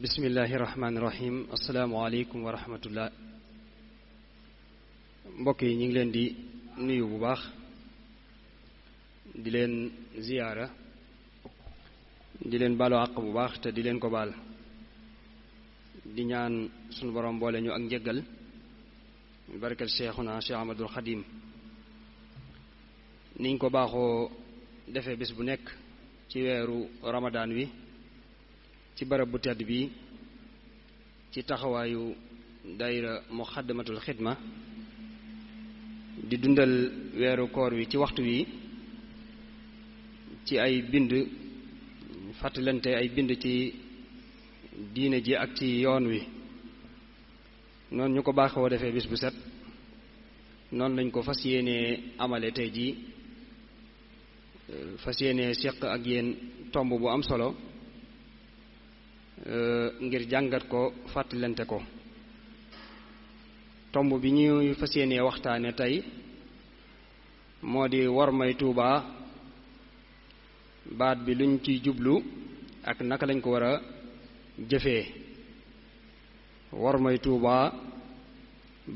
bismillahi rahmaani rahim asalaamaaleykum wa rahmatullah. mbokk yi ñu ngi leen di nuyu bu baax di leen ziyaara di leen baalu àq bu baax te di leen ko baal di ñaan sunu borom boole ñu ak njëggal barakat Cheikhuna Cheikh Ahmadul Xadim niñ ko baaxoo defee bés bu nekk ci weeru ramadaan wi ci barab bu tedd bi ci taxawaayu daayira muxaddamatul xidma di dundal weeru koor wi ci waxtu wi ci ay bind fàttalante ay bind ci diine ji ak ci yoon wi noonu ñu ko baaxoo defee bis bu set noonu lañ ko fas yéenee amale tey jii fas yéenee seq ak yéen tomb bu am solo ngir jàngat ko fàttalante ko. tomb bi ñuy fas yéenee waxtaane tey moo di wormay Tuuba baat bi luñ ciy jublu ak naka lañ ko war a jëfee. wormay Tuuba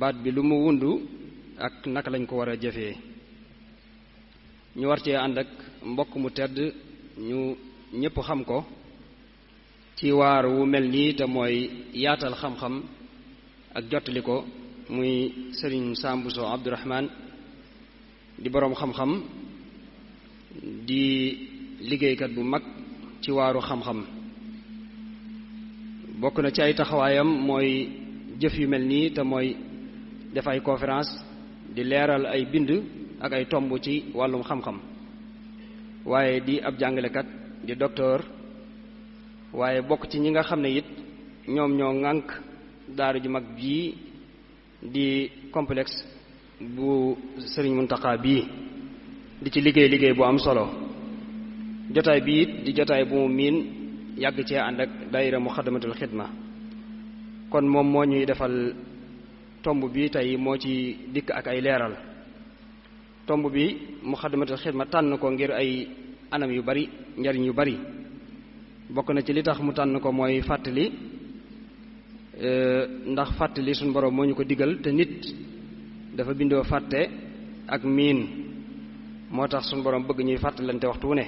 baat bi lu mu wundu ak naka lañ ko war a jëfee. ñu war cee ànd ak mbokk mu tedd ñu ñépp xam ko ci waar wu mel nii te mooy yaatal xam-xam ak jottali ko muy sëriñ Sam Bousso Abdourahman di boroom xam-xam di liggéeykat bu mag ci waaru xam-xam. bokk na ci ay taxawaayam mooy jëf yu mel nii te mooy def ay conférence di leeral ay bind ak ay tomb ci wàllum xam-xam waaye di ab jàngalekat di docteur waaye bokk ci ñi nga xam ne it ñoom ñoo ŋànk daara ju mag bii di complexe bu Sëriñ Muntaxa bii di ci liggéey bu am solo. jotaay bi it di jotaay bu mu miin yàgg cee ànd ak daayira muxaddamatul xidma kon moom moo ñuy defal tomb bi tey moo ci dikk ak ay leeral. tomb bi muxaddamatul xidma tànn ko ngir ay anam yu bari njariñ yu bari. bokk na ci li tax mu tànn ko mooy fàttali ndax fàttali suñu borom moo ñu ko digal te nit dafa bindoo fàtte ak miin moo tax suñu borom bëgg ñuy fàttalante waxtu wu ne.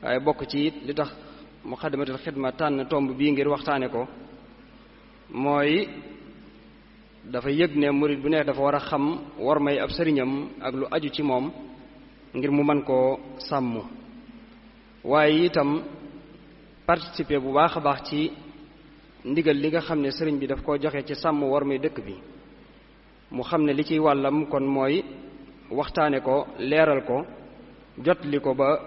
waaye bokk ci it li tax muxaddamatul xidma tànn tomb bii ngir waxtaane ko mooy dafa yëg ne murid bu nekk dafa war a xam war may ab sëriñam ak lu aju ci moom ngir mu mën koo sàmm waaye itam participer bu baax a baax ci ndigal li nga xam ne sëriñ bi daf koo joxe ci sàmm war may dëkk bi. mu xam ne li ciy wàllam kon mooy waxtaane ko leeral ko jotli ko ba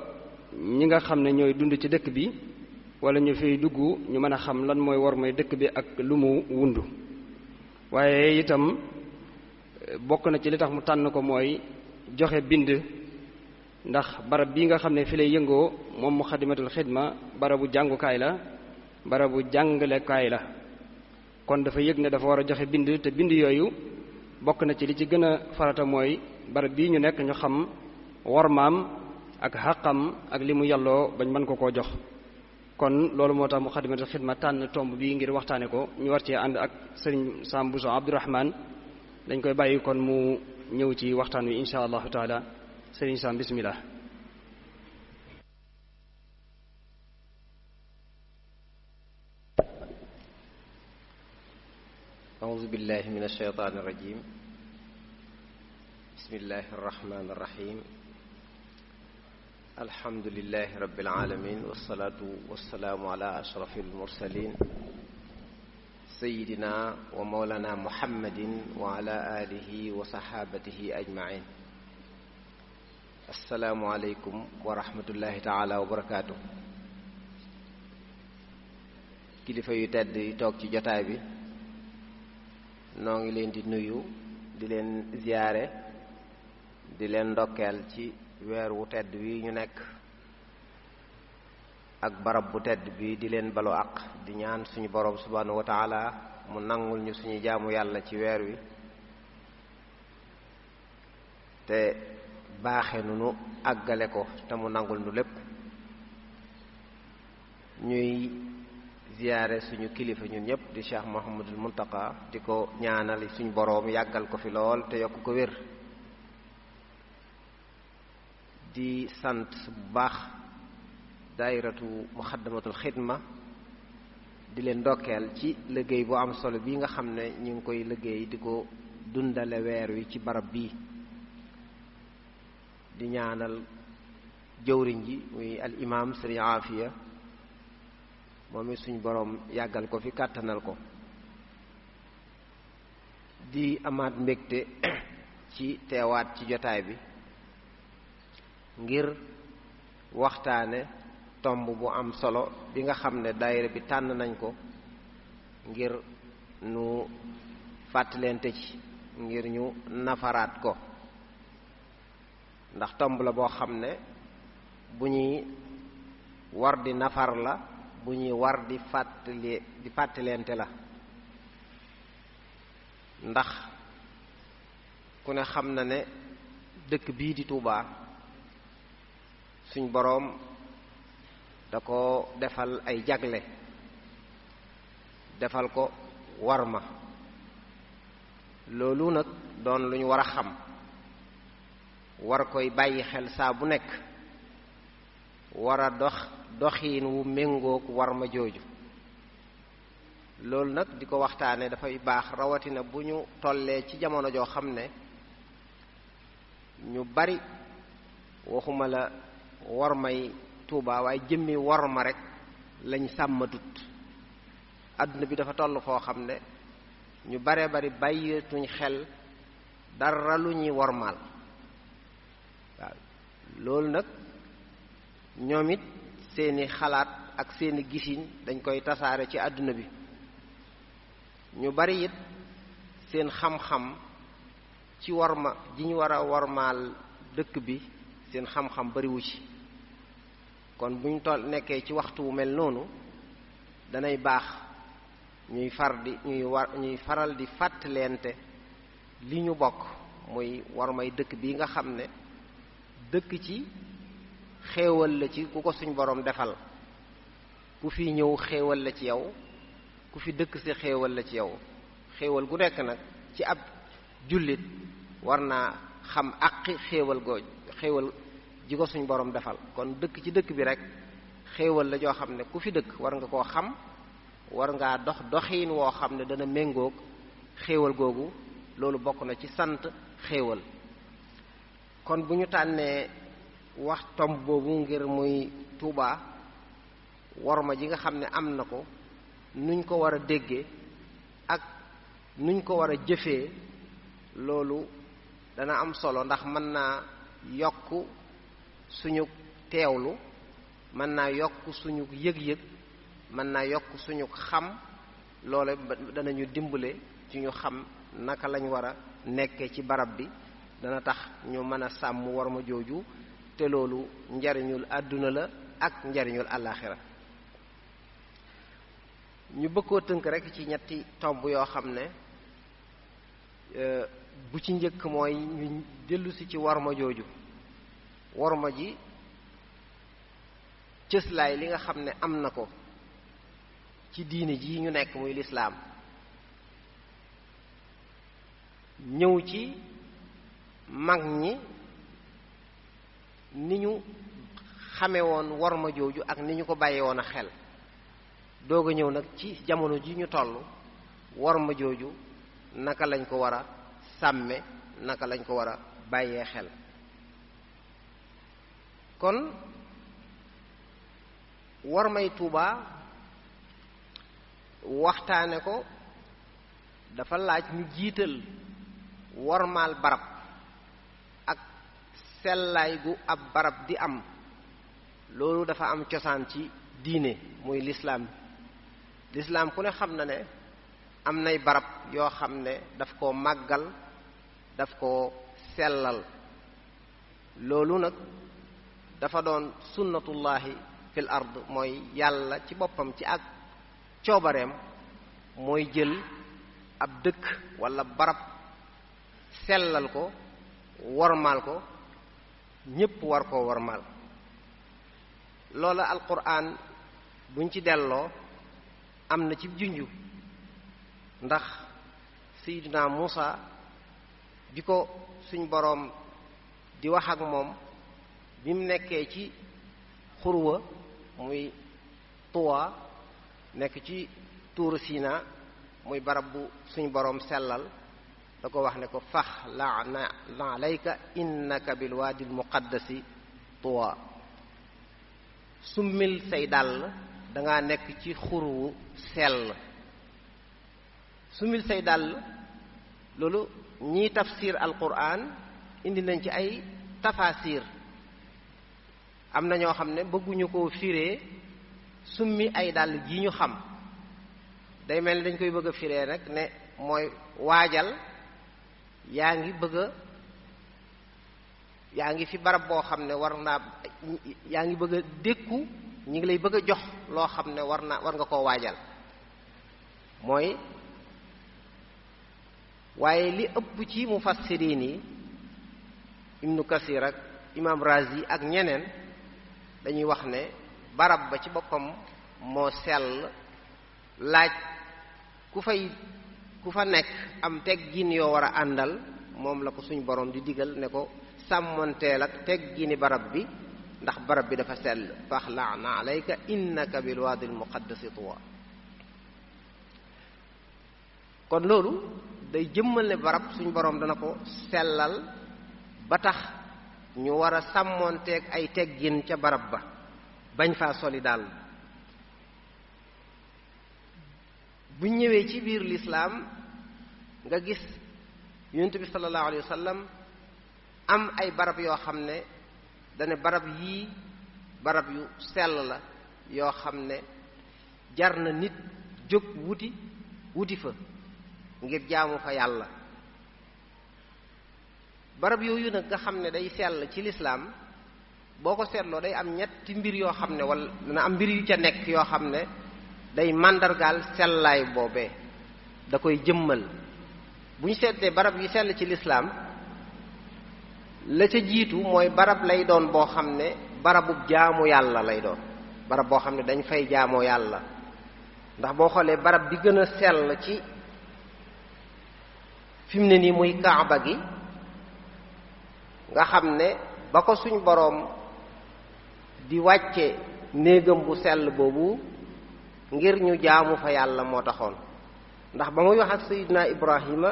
ñi nga xam ne ñooy dund ci dëkk bi wala ñu fiy dugg ñu mën a xam lan mooy war may dëkk bi ak lu mu wundu. waaye itam bokk na ci li tax mu tànn ko mooy joxe bind ndax barab bii nga xam ne fi lay yëngoo moom muxaddamatul xidma barabu jàngukaay la barabu jàngalekaay la kon dafa yëg ne dafa war a joxe bind te bind yooyu bokk na ci li ci gën a farata mooy barab bii ñu nekk ñu xam wormaam ak xàqam ak li mu yàlloo bañ mën ko koo jox. kon loolu moo tax muxaddamatul xidma tànn tomb bii ngir waxtaane ko ñu war cee ànd ak sëriñ Sam Bousso Abdourahman dañ koy bàyyi kon mu ñëw ci waxtaan wi insha allahu taala. sëriñ Sam bismillah. أعوذ بالله من الشيطان الرجيم بسم الله الرحمن الرحيم الحمد لله رب العالمين والصلاة والسلام على أشرف المرسلين سيدنا ومولانا محمد وعلى آله وصحابته أجمعين. السلام عليكم ورحمة الله تعالى وبركاته. kilifa yu tedd yi toog ci jotaay bi noo ngi leen di nuyu di leen ziyaare di leen ndokkeel ci weer wu tedd wi ñu nekk ak barab bu tedd bi di leen balu àq di ñaan suñu boroom subhanahu wa taala mu nangul ñu suñu jaamu yàlla ci weer wi te baaxe nu nu àggale ko te mu nangul nu lépp. ñuy ziyaare suñu kilifa ñun ñëpp di Cheikh Mouhamadul Muntaqa di ko ñaanal suñu boroom yàggal ko fi lool te yokk ko wér. di sant bu baax daayiratu muxaddamatul xidma di leen ndokkeel ci liggéey bu am solo bi nga xam ne ñu ngi koy liggéey di ko dundale weer wi ci barab bii. di ñaanal jëwriñ ji muy al imam sëriñ Aafiya moom it suñu boroom yàggal ko fi kàttanal ko. di amaat mbégte ci teewaat ci jotaay bi ngir waxtaane tomb bu am solo bi nga xam ne daayira bi tànn nañ ko ngir nu fàttalente ci ngir ñu nafaraat ko, ndax tomb la boo xam ne bu ñuy war di nafar la, bu ñuy war di fàttalente la. ndax ku ne xam na ne dëkk bii di Tuubaa suñ boroom da ko defal ay jagle, defal ko warma. loolu nag doon lu ñu war a xam, war koy bàyyi xel saa bu nekk, war a doxiin wu méngoog warma jooju. loolu nag di ko waxtaane dafay baax, rawatina bu ñu tollee ci jamono joo xam ne ñu bari waxuma la wormay Tuubaa waaye jëmmi worma rek lañ sàmmatut. àdduna bi dafa toll foo xam ne ñu bare bari bàyyeetuñ xel dara lu ñuy wormaal. waaw loolu nag ñoom it seeni xalaat ak seeni gisin dañ koy tasaare ci àdduna bi. ñu bari it seen xam-xam ci worma ji ñu war a wormaal dëkk bi seen xam-xam bariwu ci. kon bu ñu nekkee ci waxtu wu mel noonu danay baax ñuy faral di fàttalente li ñu bokk muy wormay dëkk bi nga xam ne dëkk ci xéewal la ci ku ko suñ boroom defal. ku fi ñëw xéewal la ci yow, ku fi dëkk si xéewal la ci yow. xéewal gu nekk nag ci ab jullit war naa xam àqi xéewal ji ko suñ boroom defal. kon dëkk ci dëkk bi rek xéewal la joo xam ne ku fi dëkk war nga koo xam, war ngaa doxiin woo xam ne dana méngoog xéewal googu. loolu bokk na ci sant xéewal. kon bu ñu tànnee wax tomb boobu ngir muy Tuubaa, worma ji nga xam ne am na ko, nuñ ko war a déggee ak nuñ ko war a jëfee, loolu dana am solo, ndax mën naa yokk suñu teewlu, mën naa yokk suñu yëg-yëg, mën naa yokk suñu xam. loole danañu dimbale ci ñu xam naka lañ war a nekkee ci barab bi, dana tax ñu mën a sàmm worma jooju, te loolu njariñul àdduna la ak njariñul àllaaxira. ñu bëgg koo tënk rek ci ñetti tomb yoo xam ne bu ci njëkk mooy ñu dellusi ci worma jooju. worma ji cëslaay li nga xam ne am na ko ci diine ji ñu nekk muy lislaam, ñëw ci mag ñi ni ñu xame woon worma jooju ak ni ñu ko bàyyee woon a xel, doog a ñëw nag ci jamono ji ñu toll worma jooju naka lañ ko war a sàmme, naka lañ ko war a bàyyee xel. kon wormay Tuubaa waxtaane ko dafa laaj ñu jiital wormaal barab ak sellaay gu ab barab di am. loolu dafa am cosaan ci diine muy lislaam. lislaam ku ne xam na ne am nay barab yoo xam ne daf koo màggal, daf koo sellal. loolu nag dafa doon sunnatullahi fil ard, mooy yàlla ci boppam ci ak coobareem mooy jël ab dëkk walla barab sellal ko, wormaal ko, ñépp war koo wormaal. loola alquran buñ ci delloo am na ci junju ndax Seydina Muusa bi ko suñ boroom di wax ak moom bi mu nekkee ci xurwa muy Tuwa nekk ci tuuru Sina muy barab bu suñ boroom sellal da ko wax ne ko fax la'na alayka innaka bil waadil muqaddasi Tuwa summil say dàll danga nekk ci xurwu sell summil say dàll loolu ñiy tafsir alquran indi nañ ci ay tafasir am na ñoo xam ne bëgguñu koo firee summi ay dàll ji ñu xam day mel ni dañ koy bëgg a firee rek ne mooy waajal yaa ngi fi barab boo xam ne yaa ngi bëgg a dékku ñi ngi lay bëgg a jox loo xam ne war nga koo waajal mooy waaye li ëpp ci mufassiriin yi Ibnu Kasir ak Imam Razi ak ñeneen dañuy wax ne barab ba ci boppam moo sell laaj ku fa nekk am teggin yoo war a àndal moom la ko suñ borom di digal ne ko sàmmonteel ak teggini barab bi ndax barab bi dafa sell faxla'na alayka innaka bil waadil muqaddasi tuwa kon loolu day jëmmal ne barab suñ borom dana ko sellal ba tax ñu war a sàmmonteeg ay teggin ca barab ba bañ faa soli daal buñ ñëwee ci biir lislaam nga gis yonent bi sallallahu alayhi wa sallam am ay barab yoo xam ne dane barab yii barab yu sell la yoo xam ne jar na nit jóg wuti fa ngir jaamu fa yàlla barab yooyu nag nga xam ne day sell ci lislaam boo ko seetloo day am ñetti mbir yoo xam ne wala dana am mbir yu ca nekk yoo xam ne day màndargaal sellaay boobee da koy jëmmal bu ñu seetlee barab yi sell ci lislaam la ca jiitu mooy barab lay doon boo xam ne barabub jaamu yàlla lay doon barab boo xam ne dañ fay jaamoo yàlla ndax boo xoolee barab bi gën a sell ci fi mu ne nii muy kaaba gi nga xam ne ba ko suñ boroom di wàcce néegam bu sell boobu ngir ñu jaamu fa yàlla moo taxoon ndax ba muy wax ak sayidna ibrahima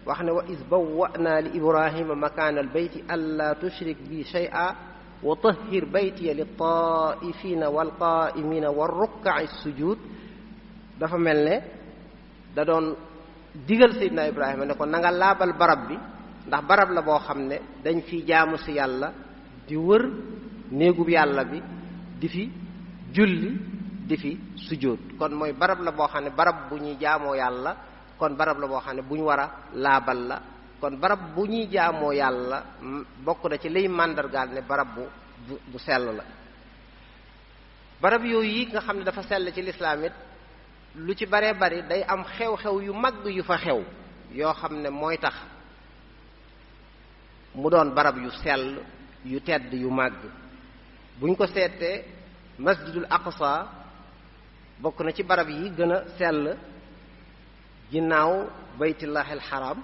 wax ne wa is bawwa'na li ibrahima makaana al bayti alla tushrik bi shay'a wa tahhir baytiya lit taa'ifina wal qaa'imina war rukka'i sujud dafa mel ne da doon digal sayidna ibrahima ne ko na nga laabal barab bi ndax barab la boo xam ne dañ fi jaamu si yàlla di wër néegub yàlla bi di fi julli di fi sujjóot kon mooy barab la boo xam ne barab bu ñuy jaamoo yàlla kon barab la boo xam ne bu ñu war a laabal la kon barab bu ñuy jaamoo yàlla bokk na ci liy màndargaal ne barab bu sell la barab yooyu yi nga xam ne dafa sell ci lislaam it lu ci baree bari day am xew-xew yu mag yu fa xew yoo xam ne mooy tax mu doon barab yu sell yu tedd yu màgg buñ ko seetee masjidul aqsa bokk na ci barab yi gën a sell ginnaaw baytullahil haram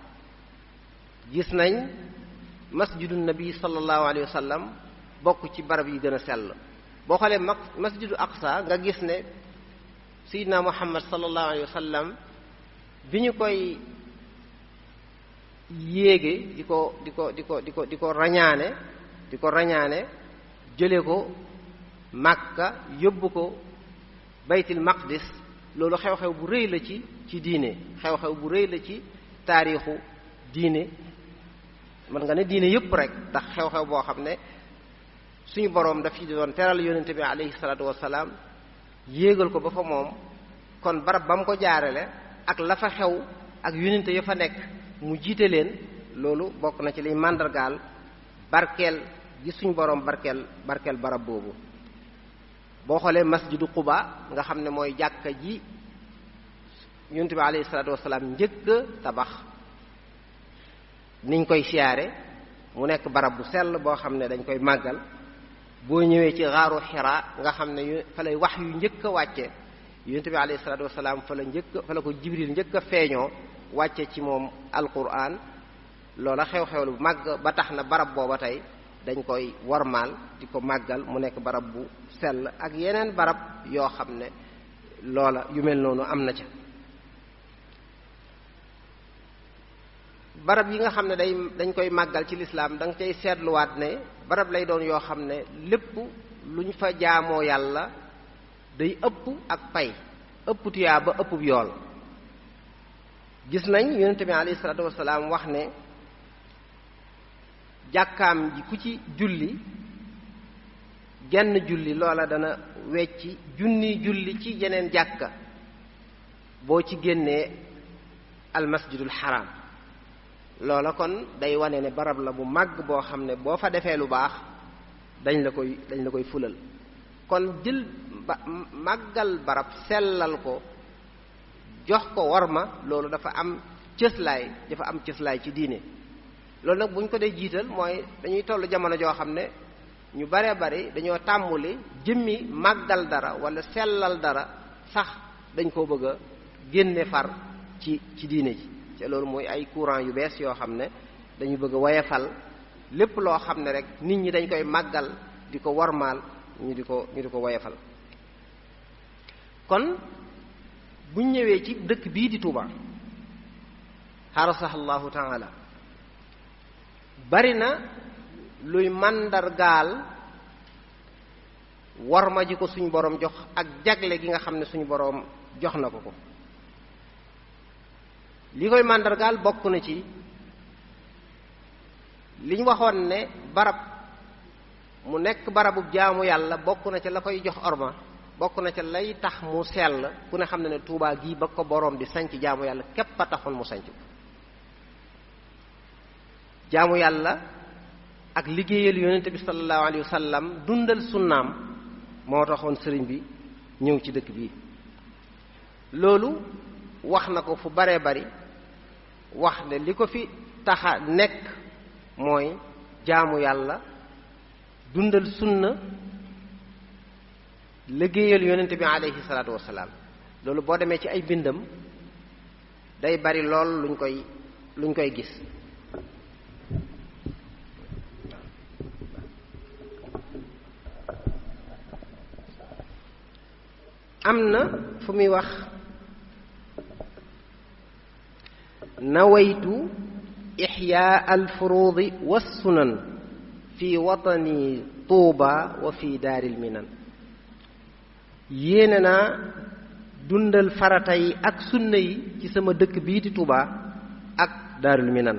gis nañ masjidun nabi sallallahu alayhi wa sallam bokk ci barab yi gën a sell boo xoolee masjidul aqsa nga gis ne sayyidina muhammad sallallahu alayhi wa sallam bi ñu koy yéege di ko rañaane jële ko Makka yóbbu ko baytil maqdis loolu xew-xew bu rëy la ci diine xew-xew bu rëy la ci taarixu diine mën nga ne diine yépp rek ndax xew-xew boo xam ne suñu boroom daf ci doon teral yonente bi alayhi salaatu wassalaam yéegal ko ba fa moom kon barab ba mu ko jaarale ak la fa xew ak yonente ya fa nekk mu jiite leen loolu bokk na ci liy màndargaal barkeel gi suñu boroom barkeel barab boobu boo xoolee masjidu Quba nga xam ne mooy jàkka ji yonent bi alayhi salaatu wasalaam njëkk tabax niñ koy siyaare mu nekk barab bu sell boo xam ne dañ koy màggal boo ñëwee ci xaaru Xiraa nga xam ne fa lay wax yu njëkk a wàcce yonent bi alayhi salaatu wasalaam fa la ko Jibril njëkk a feeñoo wàcce ci moom alquran. loola xew-xew lu màgg ba tax na barab booba tey dañ koy warmaal di ko màggal mu nekk barab bu sell ak yeneen barab yoo xam ne loola yu mel noonu am na ca. barab yi nga xam ne dañ koy màggal ci lislaam da nga cay seetluwaat ne barab lay doon yoo xam ne lépp luñ fa jaamoo yàlla day ëpp ak pay ëpp tuyaa ba ëpp yool. gis nañ yonent bi alayhi salaatu wasalaam wax ne jàkkaam ji ku ci julli genn julli loola dana wecci junni julli ci yeneen jàkka boo ci génnee almasjidul haram. loola kon day wane ne barab la bu màgg boo xam ne boo fa defee lu baax dañ la koy fulal. kon jël màggal barab sellal ko jox ko worma loolu dafa am cëslaay ci diine. loolu nag bu ñu ko dee jiital mooy dañuy toll jamono joo xam ne ñu baree bari dañoo tàmmuli jëmmi màggal dara wala sellal dara sax dañ koo bëgg a génne far ci diine ji. te loolu mooy ay courant yu bees yoo xam ne dañu bëgg a woyefal lépp loo xam ne rek nit ñi dañ koy màggal di ko warmaal ñu di ko woyefal. kon buñ ñëwee ci dëkk bii di Touba xarasahallahu taala bari na luy màndargaal warma ji ko suñu boroom jox ak jagle gi nga xam ne suñu boroom jox na ko. li koy màndargaal bokk na ci liñ waxoon ne barab mu nekk barabu jaamu yàlla bokk na ca la koy jox orma bokk na ca lay tax mu sell ku ne xam ne Tuubaa gii ba ko boroom di sanc jaamu yàlla képp a taxoon mu sanc jaamu yàlla ak liggéeyal yonent bi sallallahu alayhi wa sallam dundal sunnaam moo taxoon sëriñ bi ñëw ci dëkk bii. loolu wax na ko fu baree bari wax ne li ko fi taxa nekk mooy jaamu yàlla dundal sunna liggéeyal yonent bi alayhi salaatu wasalaam. loolu boo demee ci ay bindam day bari lool luñ koy gis. am na fu muy wax nawaytu ixyaa alfuruudi wassunan fi watani tuuba wa fi daaril minan. yéene naa dundal farata yi ak sunna yi ci sama dëkk bii di Tuuba ak daarul minan.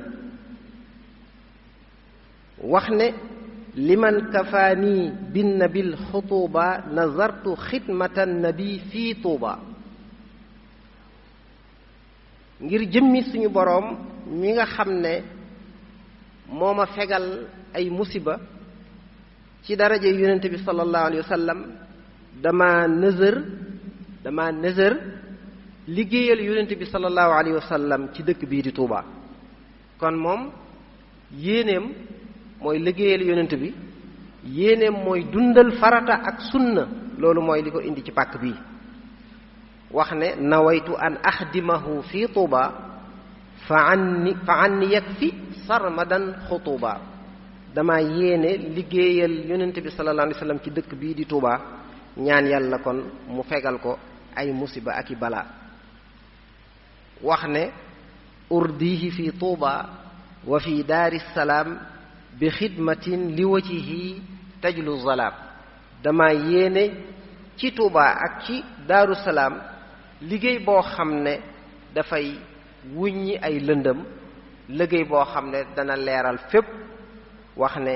wax ne liman kafaani binnabil xutuuba nazartu xidmatan nabi fii Tuuba. ngir jëmmi suñu boroom mi nga xam ne moo ma fegal ay musiba ci daraja yonent bi sallallahu alayhi wa sallam dama nëzër liggéeyal yonent bi sallallahu alayhi wa sallam ci dëkk bii di Tuuba. kon moom yéeneem mooy liggéeyal yonent bi yéeneem mooy dundal farata ak sunna. loolu mooy li ko indi ci pàkk bii. wax ne nawaytu an axdimahu fi Tuuba fa anni yakfi sarmadan xutuuba. dama yéene liggéeyal yonent bi sallallahu alayhi wa sallam ci dëkk bii di Tuuba ñaan yàlla kon mu fegal ko ay musiba ak i balaa. wax ne urdihi fi Tuuba wa fi daari salaam bi xidmatin li wajhihi tajlu zalaam. dama yéene ci Tuuba ak ci daaru salaam liggéey boo xam ne dafay wuññi ay lëndëm liggéey boo xam ne dana leeral fépp. wax ne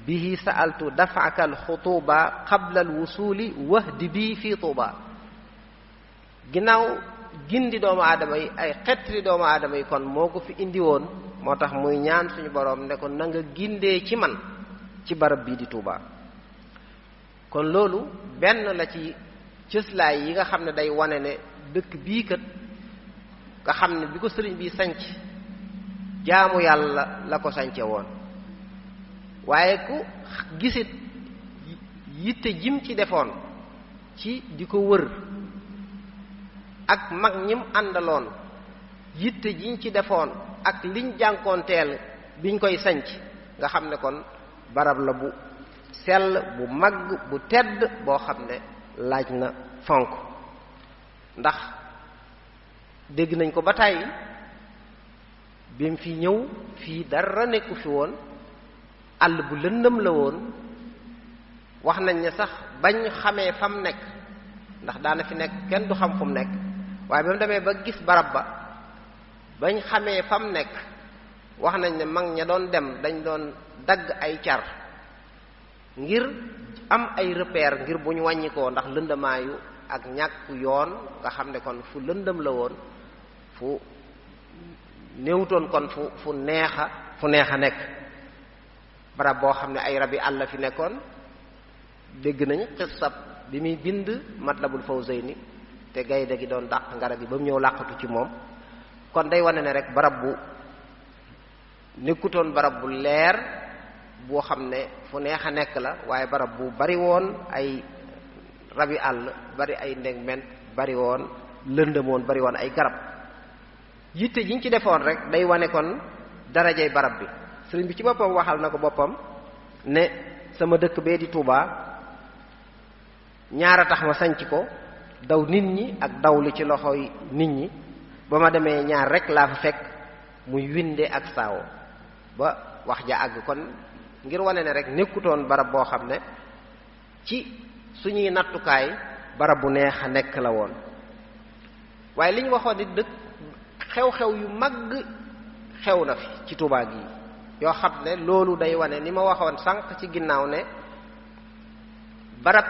bihi sa'altu daf'aka al-xutuba qabla al-wusuli wahdi bii fii Tuuba. ginnaaw gindi doomu aadama yi ay xettali doomu aadama yi kon moo ko fi indi woon moo tax muy ñaan suñu boroom ne ko na nga gindee ci man ci barab bii di Tuuba. kon loolu benn la ci cëslaay yi nga xam ne day wane ne dëkk bii kat nga xam ne bi ko sëriñ bi sanc jaamu yàlla la ko sance woon. waaye ku gisit yitte jim ci defoon ci di ko wër ak mag ñim àndaloon yitte jiñ ci defoon ak liñ jànkoonteel biñ koy sanc nga xam ne kon barab la bu sell bu mag bu tedd boo xam ne laaj na fonk. ndax dégg nañ ko ba tàyyi bi mu fi ñëw fii dara nekku fi woon àll bu lëndëm la woon. wax nañ ne sax bañ xamee fam nekk ndax daana fi nekk kenn du xam fu mu nekk waaye ba mu demee ba gis barab ba bañ xamee fam nekk wax nañ ne mag ña doon dem dañ doon dagg ay car ngir am ay repère ngir bu ñu wàññikoo ndax lëndamaayu ak ñàkk yoon nga xam ne kon fu lëndëm la woon fu néewutoon kon fu neex a nekk barab boo xam ne ay rabi àll fi nekkoon. dégg nañ xissab bi muy bind Matlabul Fawzayni te gaynde gi doon dàq ngarab yi ba mu ñëw làqatu ci moom kon day wane ne rek barab bu nekkutoon barab bu leer boo xam ne fu neex a nekk la waaye barab bu bari woon ay rabi àll bari ay ndegment bari woon lëndëmoon bari woon ay garab yitte jiñ ci defoon rek day wane kon darajay barab bi sëriñ bi ci boppam waxal na ko boppam ne sama dëkk bee di Touba ñaara tax ma sanc ko daw nit ñi ak daw li ci loxoy nit ñi ba ma demee ñaar rek laa fa fekk muy winde ak saawo ba wax ja àgg kon ngir wane ne rek nekkutoon barab boo xam ne ci suñuy nattukaay barab bu neex a nekk la woon. waaye li ñu waxoon di dëkk xew-xew yu mag xew na fi ci Touba gi yoo xam ne loolu day wane ni ma waxoon sànq ci ginnaaw ne barab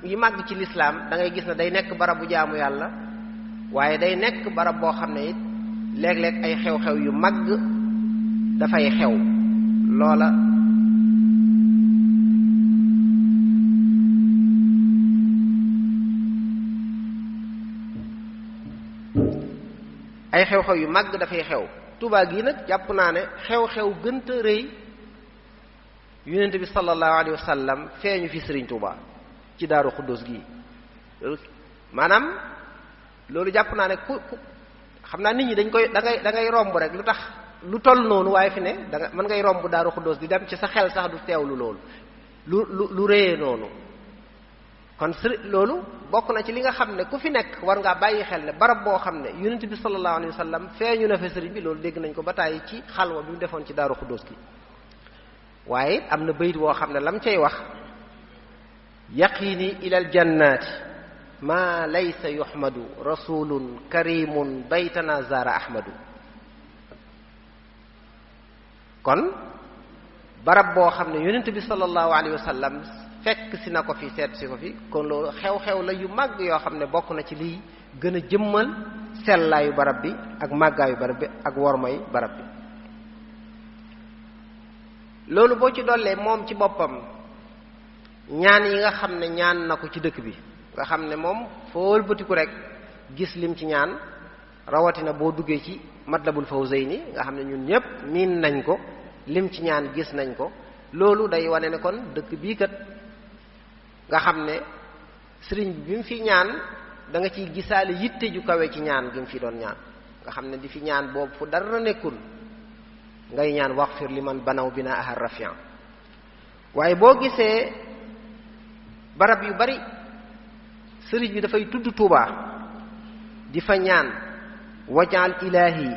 yi màgg ci lislaam da ngay gis ne day nekk barab bu jaamu yàlla waaye day nekk barab boo xam ne it léeg-léeg ay xew-xew yu màgg dafay xew loola ay xew-xew yu màgg dafay xew. Touba gi nag jàpp naa ne xew-xew gënta rëy yonent bi sallallahu alayhi wa sallam feeñu fi Sëriñ Touba ci Daaru Xuddus gi maanaam loolu jàpp naa ne ku xam naa nit ñi dañ koy da ngay romb rek lu tax lu toll noonu waaye fi ne da nga mën ngay romb Daaru Xuddus di dem ci sa xel sax du teewlu loolu lu rëyee noonu kon loolu bokk na ci li nga xam ne ku fi nekk war ngaa bàyyi xel ne barab boo xam ne yonent bi sallallahu alayhi wa sallam feeñu na fa sëriñ bi loolu dégg nañ ko ba tàyyi ci xalwa bi mu defoon ci Daaru Xuddus gi waaye am na bayit boo xam ne lam cay wax yaqini ila aljannati ma laysa yuhmadu rasulun karimun baytana zara ahmadu kon barab boo xam ne yonent bi sallallahu alayhi wa sallam fekk si na ko fi seet si ko fi kon loolu xew-xew la yu màgg yoo xam ne bokk na ci liy gën a jëmmal sellaayu barab bi ak màggaayu barab bi ak wormay barab bi loolu boo ci dollee moom ci boppam ñaan yi nga xam ne ñaan na ko ci dëkk bi nga xam ne moom foo wëlbatiku rek gis lim ci ñaan rawatina boo duggee ci Matlabul Fawzayni nga xam ne ñun ñépp miin nañ ko lim ci ñaan gis nañ ko loolu day wane ne kon dëkk bii kat nga xam ne sëriñ bi mu fi ñaan da nga ciy gisaale yitte ju kawe ci ñaan gi mu fi doon ñaan nga xam ne di fi ñaan boobu fu dara nekkul ngay ñaan waxfir li man banaw bina ahar rafian waaye boo gisee barab yu bari sëriñ bi dafay tudd Tuuba di fa ñaan wajal ilahi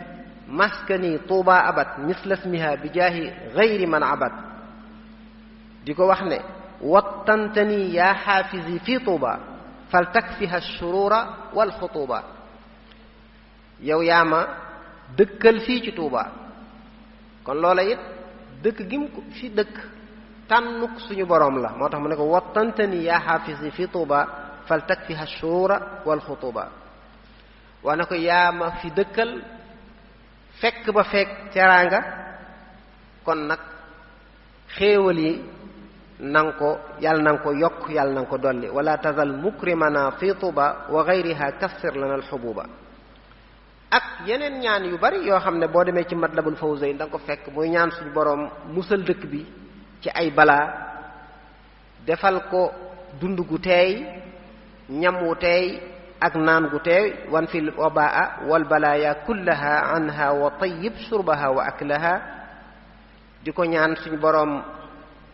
maskani Tuuba abad misla ismiha bi jaahi gayri man abad di ko wax ne wattantani yaa xaafisi fi Tuuba fal takfiha shurura wal xutuba yow yaa ma dëkkal fii ci Tuuba kon loola it dëkk gi mu fi dëkk tànnuk suñu boroom la moo tax mu ne ko wattantani yaa xaafisi fi Tuuba fal takfiha shurura wal xutuba wax na ko yaa ma fi dëkkal fekk ba fekk teraanga kon nag xéewal yi nanga ko yàlla nanga ko yokk yàlla nanga ko dolli wala tazal mukrimana fi Tuuba wa gayriha kassir lana alxububa ak yeneen ñaan yu bari yoo xam ne boo demee ci Matlabul Fawzayn da nga ko fekk muy ñaan suñu boroom musal dëkk bi ci ay balaa defal ko dund gu teey ñam wu teey ak naan gu teey wan fil wabaa wal balaaya kullaha anha wa tayyib shurbaha wa aklaha di ko ñaan suñu boroom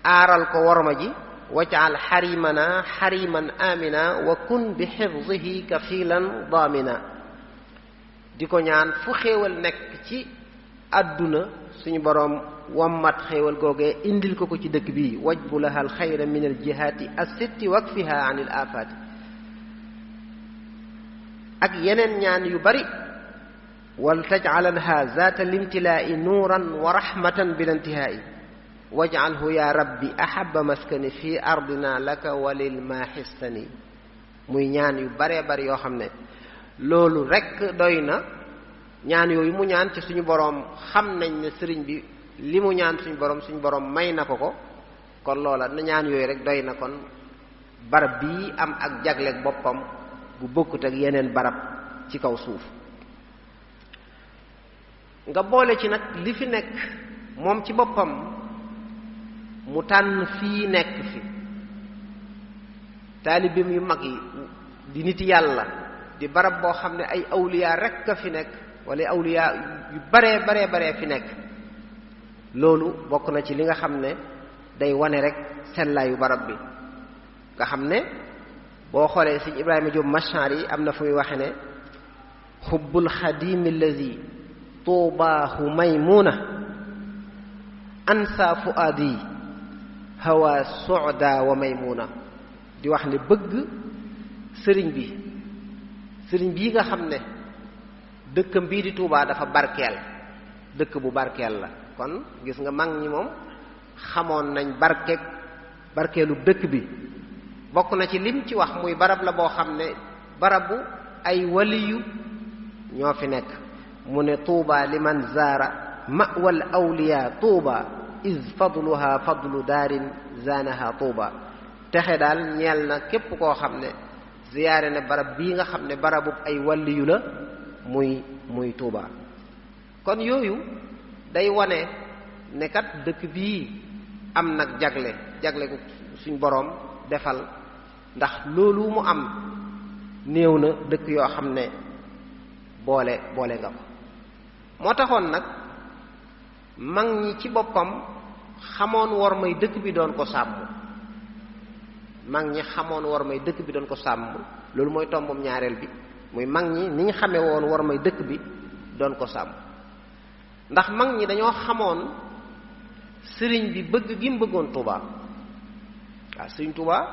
aaral ko worma ji waj'al xarimana xariman amina wa kun bi xifdihi kafilan daamina di ko ñaan fu xéewal nekk ci àdduna suñu boroom wammat xéewal googee indil ko ci dëkk bi wajbu laha al xayra min al jihaati as-sitti wakfiha an il afaati ak yeneen ñaan yu bari wal tajcalanha zaata limtilaa'i nuuran wa rahmatan bila intihaa'i wajcalhu ya rabbi ahaba maskani fi ardina laka walil maaxistani muy ñaan yu baree bari yoo xam ne loolu rekk doy na ñaan yooyu mu ñaan ci suñu boroom xam nañ ne sëriñ bi li mu ñaan suñu boroom may na ko kon loola na ñaan yooyu rek doy na kon barab bii am ak jagleeg boppam bu bokkut ak yeneen barab ci kaw suuf nga boole ci nag li fi nekk moom ci boppam mu tànn fii nekk fi taalibeem yu mag yi di nit yàlla di barab boo xam ne ay awliya rekk a fi nekk wala awliya yu baree fi nekk loolu bokk na ci li nga xam ne day wane rek sellaayu barab bi nga xam ne boo xoolee sëñ Ibrahima Jóob Mashari yi am na fu muy waxe ne xubbul xadimi allazi tuubaahu maymuna ansa fuaadi hawa suda wa maymuna di wax ne bëgg sëriñ bii nga xam ne dëkkam bii di Tuubaa dafa barkeel dëkk bu barkeel la kon gis nga mag ñi moom xamoon nañ barkeelu dëkk bi bokk na ci lim ci wax muy barab la boo xam ne barabu ay waliyu ñoo fi nekk mu ne tuuba liman zaara ma'wal awliya tuuba iz fadluha fadlu daarin zaanaha tuuba texe daal ñeel na képp koo xam ne ziyaare ne barab bii nga xam ne barabu ay waliyu la muy tuuba kon yooyu day wane ne kat dëkk bii am nag jagle ko suñ boroom defal ndax loolu mu am néew na dëkk yoo xam ne boole nga ko moo taxoon nag mag ñi ci boppam xamoon war may dëkk bi doon ko sàmm loolu mooy tombam ñaareel bi muy mag ñi ni ñu xamee woon war may dëkk bi doon ko sàmm ndax mag ñi dañoo xamoon sëriñ bi bëgg gi mu bëggoon Tuubaa waaw sëriñ Tuubaa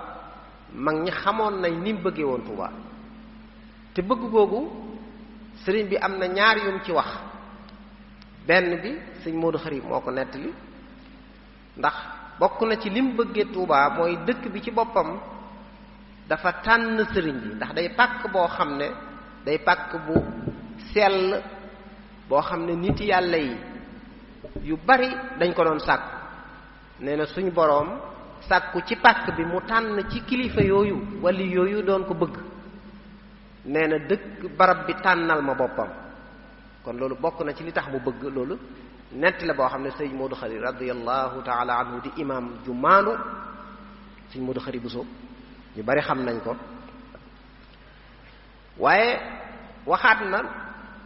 mag ñi xamoon nañ ni mu bëggee woon Tuubaa te bëgg googu sëriñ bi am na ñaar yum ci wax benn bi sëñ Moodu Xari moo ko nettali ndax bokk na ci lim bëggee Tuubaa mooy dëkk bi ci boppam dafa tànn sëriñ bi ndax day pàkk boo xam ne day pàkk bu sell boo xam ne nit yàlla yi yu bari dañ ko doon sàkku nee na suñ boroom sàkku ci pàkk bi mu tànn ci kilifa yooyu wala yooyu doon ko bëgg nee na dëkk barab bi tànnal ma boppam kon loolu bokk na ci li tax mu bëgg loolu nett la boo xam ne sëñ Moodu Xari radiyallahu taala anhu di imam ju maandu sëñ Moodu Xari Buso ñu bari xam nañ ko waaye waxaat na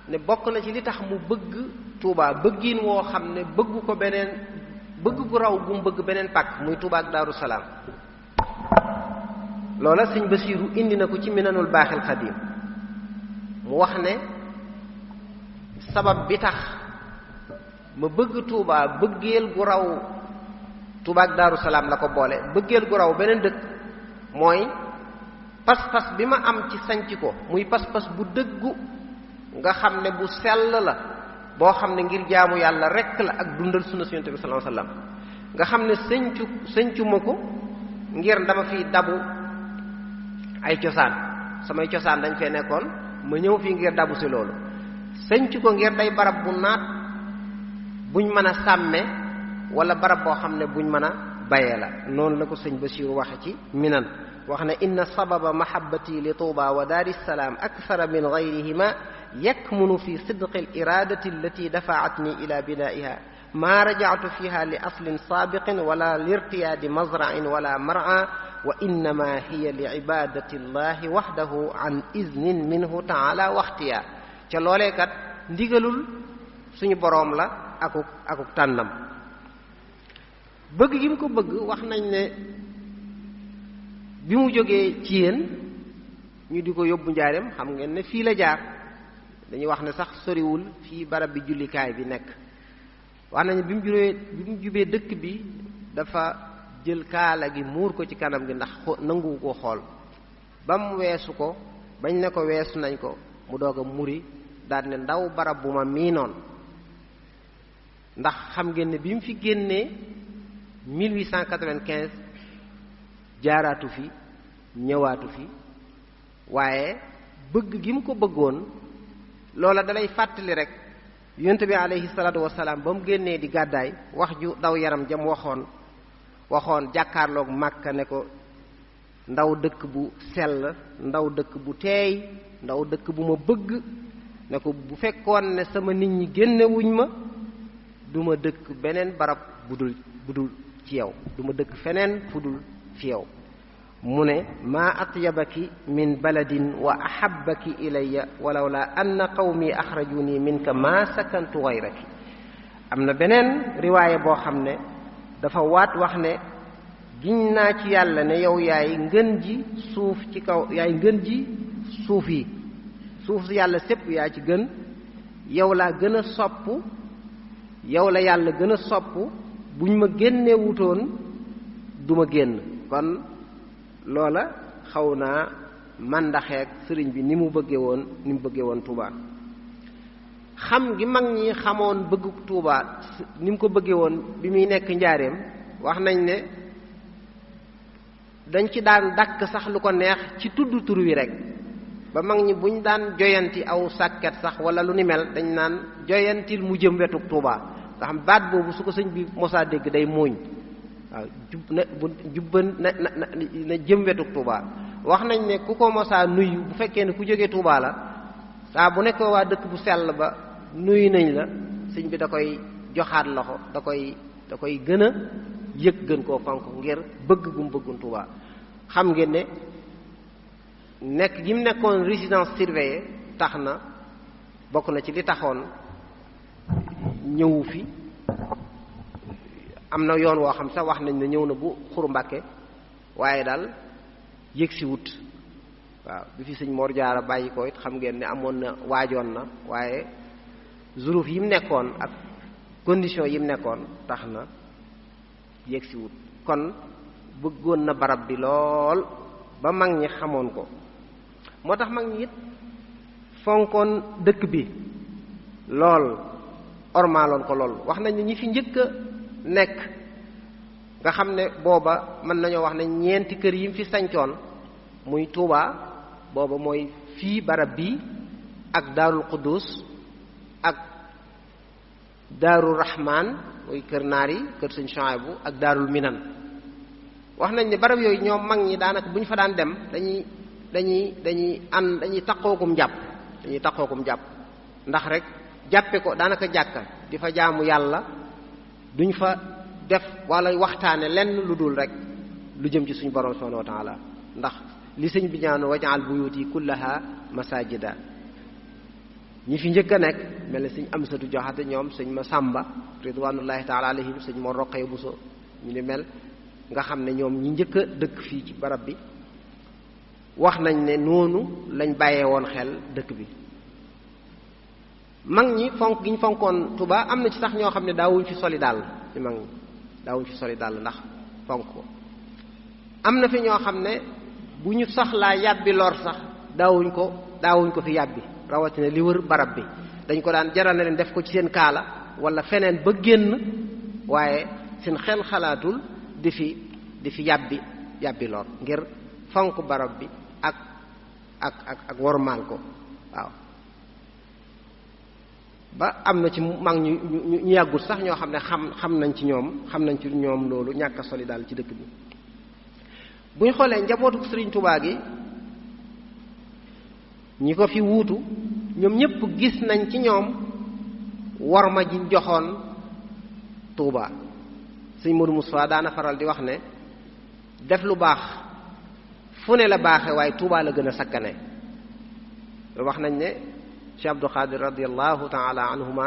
ne bokk na ci li tax mu bëgg Tuubaa bëggiin woo xam ne bëggu ko beneen bëgg gu raw gu mu bëgg beneen pàkk muy Tuubaa ak Daaru Salaam loola sëñ Basiiru indi na ko ci Minanul Baaxil Xadiim mu wax ne sabab bi tax ma bëgg Tuubaa bëggeel gu raw Tuubaa ak Daaru Salaam la ko boole bëggeel gu raw beneen dëkk mooy pas-pas bi ma am ci sanc ko muy pas-pas bu dëggu nga xam ne bu sell la boo xam ne ngir jaamu yàlla rekk la ak dundal sunna Yonent bi sallallahu alayhi wasallam nga xam ne sëncu ma ko ngir dama fiy dabu ay cosaan samay cosaan dañ fee nekkoon ma ñëw fii ngir dabu si loolu sëncu ko ngir day barab bu naat buñ mën a sàmme wala barab boo xam ne buñ mën a bayee la noonu la ko sëñ Basiiru waxe ci Minan wax ne inna sababa mahabbati li Tuuba wa daari salaam akthara min gayrihima yakmunu fi sidqi al iradati allati dafaatni ila binaiha ma rajactu fiha li aslin saabiqin wala lirtiyaadi mazra'in wala mar'a wa innama hiya li ibadati llahi wahdahu an iznin minhu taala waxtiya ca loolee kat ndigalul suñu boroom la akuk tànnam. bëgg gi mu ko bëgg wax nañ ne bi mu jógee ci yéen ñu di ko yóbbu njaareem xam ngeen ne fii la jaar, dañuy wax ne sax soriwul fii barab bi jullikaay bi nekk. wax nañ bi mu jubee dëkk bi dafa jël kaala gi muur ko ci kanam gi ndax nanguwu ko xool ba mu weesu ko bañ ne ko weesu nañ ko mu doog a muri daal ne ndaw barab bu ma miinoon. ndax xam ngeen ne bi mu fi génnee 1895 jaaraatu fi ñëwaatu fi, waaye bëgg gi mu ko bëggoon loola dalay fàttali rek yonent bi alayhi salaatu wasalaam ba mu génnee di gàddaay wax ju daw yaram jam waxoon jàkkaarloog Màkka ne ko ndaw dëkk bu sell, ndaw dëkk bu teey, ndaw dëkk bu ma bëgg, ne ko bu fekkoon ne sama nit ñi génnewuñ ma duma dëkk beneen barab budul ci yow, duma dëkk feneen fudul fi yow. mu ne maa atyabaki min baladin wa ahabbaki ilayya walaw la anna qawmi axrajuni minka ma sakantu gayraki. am na beneen riwaaya boo xam ne dafa waat wax ne giñ naa ci yàlla ne yow yaay ngën ji suuf ci kaw, yaay ngën ji suuf yi, suuf si yàlla sépp yaa ci gën, yow laa gën a sopp, yow la yàlla gën a sopp, buñ ma génnee wutoon du ma génn. kon loola xaw naa màndaxeek sëriñ bi ni mu bëggee woon Tuubaa. xam gi mag ñi xamoon bëgg Tuubaa ni mu ko bëggee woon bi muy nekk njaareem wax nañ ne dañ ci daan dàkk sax lu ko neex ci tudd tur wi rek, ba mag ñi buñ daan joyanti aw sàkket sax wala lu ni mel dañ naan joyantil mu jëm wetu Tuubaa, nga xam baat boobu su ko sëñ bi mosaa dégg day muuñ. waaw na jëm wetu Tuubaa. wax nañ ne ku ko mosaa nuyu bu fekkee ne ku jógee Tuubaa la, saa bu nekk waa dëkk bu sell ba nuyu nañ la, sëñ bi da koy joxaat loxo, da koy gën a yëg, gën koo fonk ngir bëgg gum bëggun Tuubaa. xam ngeen ne nekk gi mu nekkoon résidence surveillée tax na bokk na ci li taxoon ñëwu fi. am na yoon woo xam sax wax nañ ne ñëw na bu Xuru Mbàkke waaye daal yëg si wut. waaw bi fi sëñ Mor Jaara bàyyi ko it xam ngeen ne amoon na waajoon na, waaye zuruf yi mu nekkoon ak condition yi mu nekkoon tax na yëg si wut. kon bëggoon na barab bi lool ba mag ñi xamoon ko, moo tax mag ñi it fonkoon dëkk bi lool, ormaaloon ko lool. wax nañ ne ñi fi njëkk a nekk nga xam ne booba mën nañoo wax ne ñeenti kër yi mu fi sañcoon muy Tuubaa booba mooy fii barab bi ak Daarul Quddus ak Daarul Rahmaan muy kër naar yi, kër sëñ Suhaybu ak Daarul Minan. wax nañ ne barab yooyu ñoom mag ñi daanaka bu ñu fa daan dem dañuy taqookum jàpp ndax rek jàppe ko daanaka jàkka di fa jaamu yàlla, duñ fa def wala waxtaane lenn lu dul rek lu jëm ci suñu borom subhanahu wa taala, ndax li sëñ bi ñaanu waj'al buyuti kullaha masajida. ñi fi njëkk a nekk mel ne sëñ Amsatu Jaxate, ñoom sëñ Masamba ridwanullahi taala alayhim, sëñ Mor Roqaya Buso, ñu ni mel, nga xam ne ñoom ñi njëkk a dëkk fii ci barab bi wax nañ ne noonu lañ bàyyee woon xel dëkk bi. mag ñi fonk gi ñu fonkoon Tuubaa am na ci sax ñoo xam ne daawuñ fi soli dàll, ci mag ñi daawuñ fi soli dàll ndax fonk ko. am na fi ñoo xam ne bu ñu soxlaa yàbbi lor sax daawuñ ko fi yàbbi, rawatina li wër barab bi dañ ko daan jaral na leen def ko ci seen kaala wala feneen ba génn, waaye seen xel xalaatul di fi yàbbi lor ngir fonk barab bi ak wormaal ko. waaw ba am na ci mag ñu yàggut sax ñoo xam ne xam nañ ci ñoom loolu ñàkk a soli daal ci dëkk bi. bu ñu xoolee njabootu Sëriñ Tuubaa gi ñi ko fi wuutu ñoom ñépp gis nañ ci ñoom worma ji joxoon Tuubaa. Sëriñ Modou Moustapha daana faral di wax ne def lu baax fu ne la baaxe waaye Tuubaa la gën a sakkane wax nañ ne Cheikh Abdou Khadir radiyallahu taala anhuma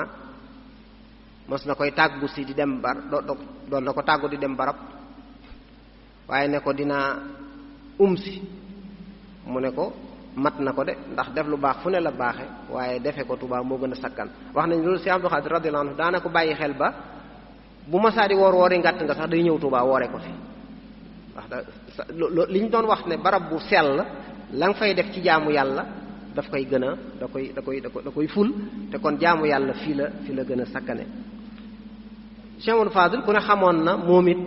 mos na koy tàggu si di dem doon na ko tàggu di dem barab waaye ne ko dinaa si mu ne ko mat na ko de ndax def lu baax fu ne la baaxe waaye defe ko Tuubaa moo gën a sakkan wax nañ loolu Cheikh Abdou Khadir radiyallahu anhu daana ko bàyyi xel ba bu ma saa di woori ngàtt nga sax day ñëw Tuubaa woore ko fi wax li ñu doon wax ne barab bu sell la nga fay def ci jaamu yàlla daf koy gën a da koy ful te kon jaamu yàlla fii la gën a sakkane Cheikh Amadou Fadil ku ne xamoon na moom it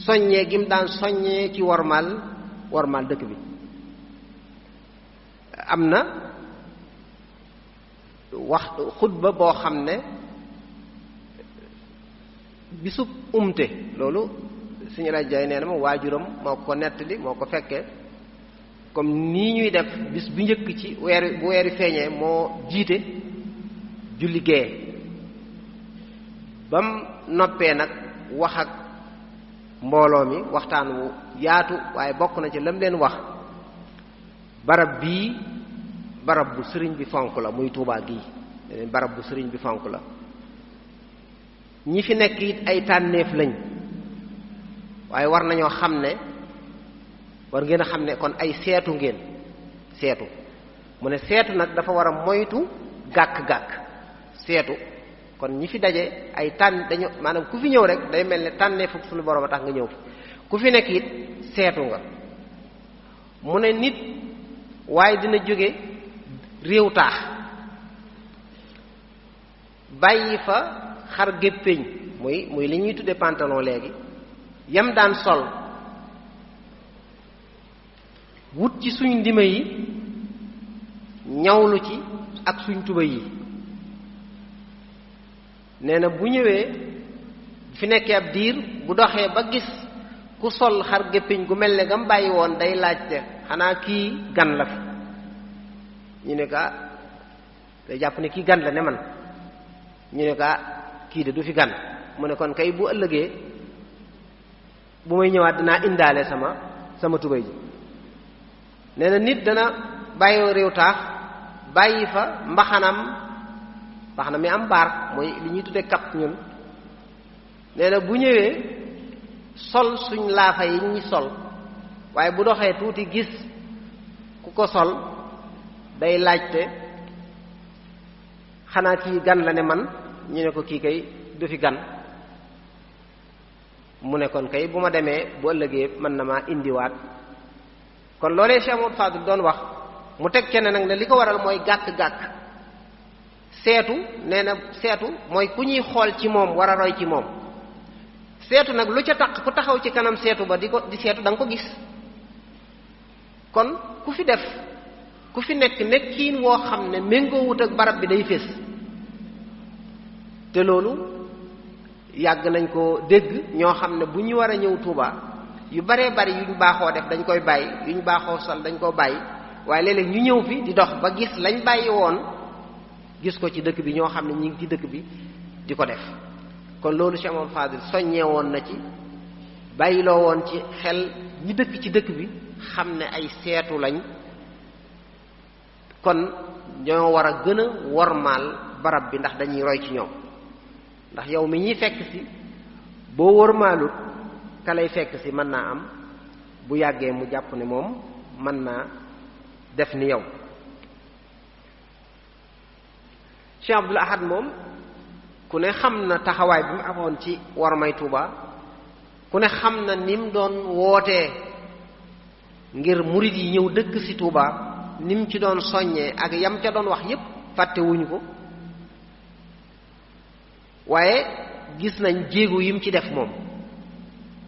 soññee gi mu daan soññee ci wormaal dëkk bi am na wax xutba boo xam ne bisub loolu suñu rajoy nee na ma waajuram moo ko nettali moo ko fekkee comme nii ñuy def bis bu njëkk ci bu weeri feeñee moo jiite julli gee bam noppee nag wax ak mbooloo mi waxtaan wu yaatu waaye bokk na ci lam leen wax barab bii barab bu sëriñ bi fonk la muy Tuubaa gii barab bu sëriñ bi fonk la ñi fi nekk it ay tànneef lañ waaye war nañoo xam ne war ngeen a xam ne kon ay seetu ngeen seetu mu ne seetu nag dafa war a moytu gàkk-gàkk seetu kon ñi fi daje ay tànn dañu maanaam ku fi ñëw rek day mel ne tànnee fukk suñu borom a tax nga ñëw fi ku fi nekk it seetu nga mu ne nit waaye dina jóge réew taax bàyyi fa xar géppeñ muy li ñuy tudde pantalon léegi yam daan sol wut ci suñ ndima yi ñawlu ci ak suñ tuba yi nee na bu ñëwee fi nekkee ab diir bu doxee ba gis ku sol xar géppiñ gu mel ne gam bàyyi woon day laajte xanaa kii gan la fi ñu ne ko day jàpp ne kii gan la ne man ñu ne ko kii de du fi gan mu ne kon kay bu ëllëgee bu may ñëwaat dinaa indaale sama tubéy ji nee na nit dana bàyyi réew taax bàyyi fa mbaxana mi am baar mooy li ñuy tuddee kap ñun nee na bu ñëwee sol suñ laafa yi ñi sol waaye bu doxee tuuti gis ku ko sol day laajte xanaa kii gan la ne man ñu ne ko kii kay du fi gan mu ne kon kay bu ma demee bu ëllëgee mën na maa indiwaat kon loolee Cheikh Amadou Fadil doon wax mu teg kenn nag ne li ko waral mooy gàkk-gàkk seetu nee na seetu mooy ku ñuy xool ci moom war a roy ci moom seetu nag lu ca taq ku taxaw ci kanam seetu ba di seetu da nga ko gis kon ku fi nekk nekkiin woo xam ne méngoo wut ak barab bi day fés te loolu yàgg nañ ko dégg ñoo xam ne bu ñu war a ñëw Tuuba yu baree bari yu ñu baaxoo def dañ koy bàyyi yu ñu baaxoo sol dañ koo bàyyi waaye léeg-léeg ñu ñëw fi di dox ba gis lañ bàyyi woon gis ko ci dëkk bi ñoo xam ne ñi ngi ci dëkk bi di ko def kon loolu Cheikh Amadou Fadil soññee woon na ci bàyyiloo woon ci xel ñi dëkk ci dëkk bi xam ne ay seetu lañ kon ñoo war a gën a wormaal barab bi ndax dañuy roy ci ñoom ndax yow mi ñuy fekk si boo wormaalut ka lay fekk si mën naa am bu yàggee mu jàpp ne moom mën naa def ni yow Cheikh Abdoul Ahad moom ku ne xam na taxawaay bi mu amoon ci wormay Tuuba ku ne xam na ni mu doon wootee ngir murid yi ñëw dëkk si Tuuba ni mu ci doon soññee ak yam ca doon wax yépp fàtte wuñu ko waaye gis nañ jéego yi mu ci def moom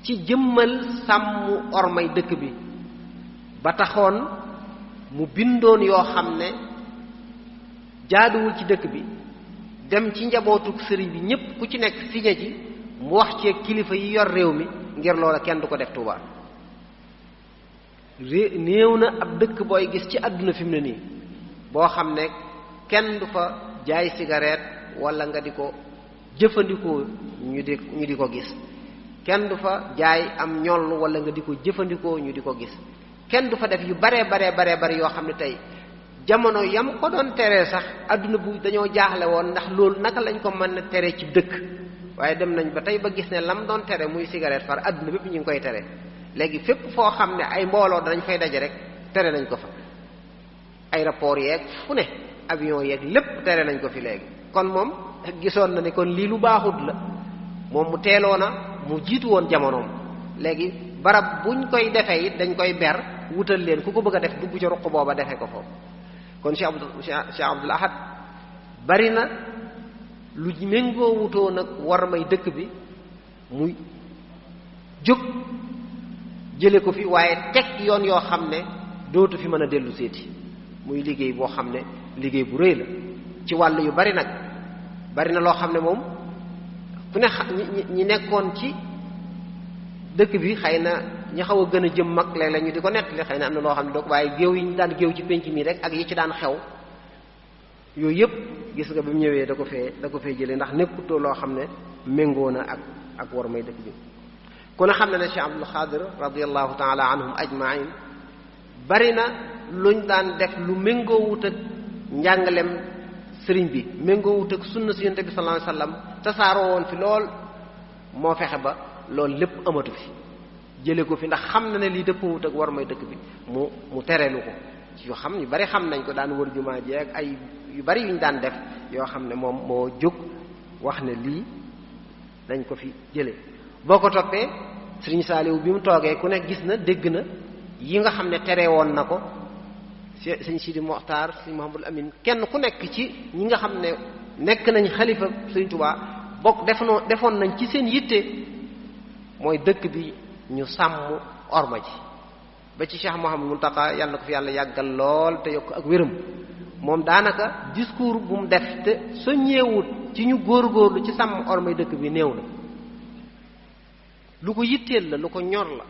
ci jëmmal sàmm ormay dëkk bi ba taxoon mu bindoon yoo xam ne jaaduwul ci dëkk bi dem ci njabootuk sëriñ bi ñépp ku ci nekk signé ci mu wax ci kilifa yi yor réew mi ngir loola kenn du ko def Tuuba néew na ab dëkk booy gis ci àdduna fi mu ne nii boo xam ne kenn du fa jaay cigarette wala nga di ko jëfandikoo ñu di ko gis kenn du fa jaay am ñoll wala nga di ko jëfandikoo ñu di ko gis kenn du fa def yu bare yoo xam ne tey jamono yam ko doon teree sax adduna bu dañoo jaaxle woon ndax loolu naka lañ ko mën a tere ci dëkk waaye dem nañ ba tey ba gis ne lam doon tere muy cigarette far adduna bépp ñu ngi koy tere léegi fépp foo xam ne ay mbooloo danañ fay daje rek tere nañ ko fa aéroport yeeg fu ne avion yeeg lépp tere nañ ko fi léegi kon moom gisoon na ne kon lii lu baaxut la moom mu teeloona mu jiitu woon jamonoom léegi barab buñ koy defee it dañ koy ber wutal leen ku ko bëgg a def dugg ci ruq booba defee ko foofu kon Cheikh Abdul Ahad bari na lu méngoo wutoo nag war may dëkk bi muy jóg jële ko fi waaye teg yoon yoo xam ne dootu fi mën a dellu seeti muy liggéey boo xam ne liggéey bu rëy la ci wàll yu bari nag bari na loo xam ne moom ku ne ñi nekkoon ci dëkk bi xëy na ñi xaw a gën a jëm mag léeg-léeg ñu di ko nettali xëy na am na loo xam ne doog waaye géew yi ñu daan géew ci penc mi rek ak yi ci daan xew yooyu yëpp gis nga bi mu ñëwee da ko fee jëlee ndax nekkutoo loo xam ne méngoo na ak war may dëkk bi ku ne xam ne ne Cheikh Abdul Xaadir radiyallahu taala anhum ajmain bari na luñ daan def lu méngoo wut ak njàngalem sëriñ bi méngoo wut ak sunna si yonent bi sallallahu alayhi wasallam tasaaroo woon fi lool moo fexe ba loolu lépp amatu fi jële ko fi ndax xam na ne lii dëpp wut ak war may dëkk bi mu tereelu ko ci yoo xam ñu bari xam nañ ko daan wër jumaa ji ak ay yu bari yuñ daan def yoo xam ne moom moo jóg wax ne lii dañ ko fi jële boo ko toppee Sëriñ Saaliw bi mu toogee ku ne gis na dégg na yi nga xam ne tere woon na ko Sëriñ Sidi Moxtaar Sëriñ Muhammadul Amin kenn ku nekk ci ñi nga xam ne nekk nañ xalifa Sëriñ Tuubaa bokk defoon nañ ci seen yitte mooy dëkk bi ñu sàmm orma ji ba ci Cheikh Mouhamadou Mountakha yàlla na ko fi yàlla yàggal lool te yokk ak wéram moom daanaka discours bu mu def te soññeewut ci ñu góorgóorlu ci sàmm ormay dëkk bi néew na lu ko yitteel la lu ko ñor la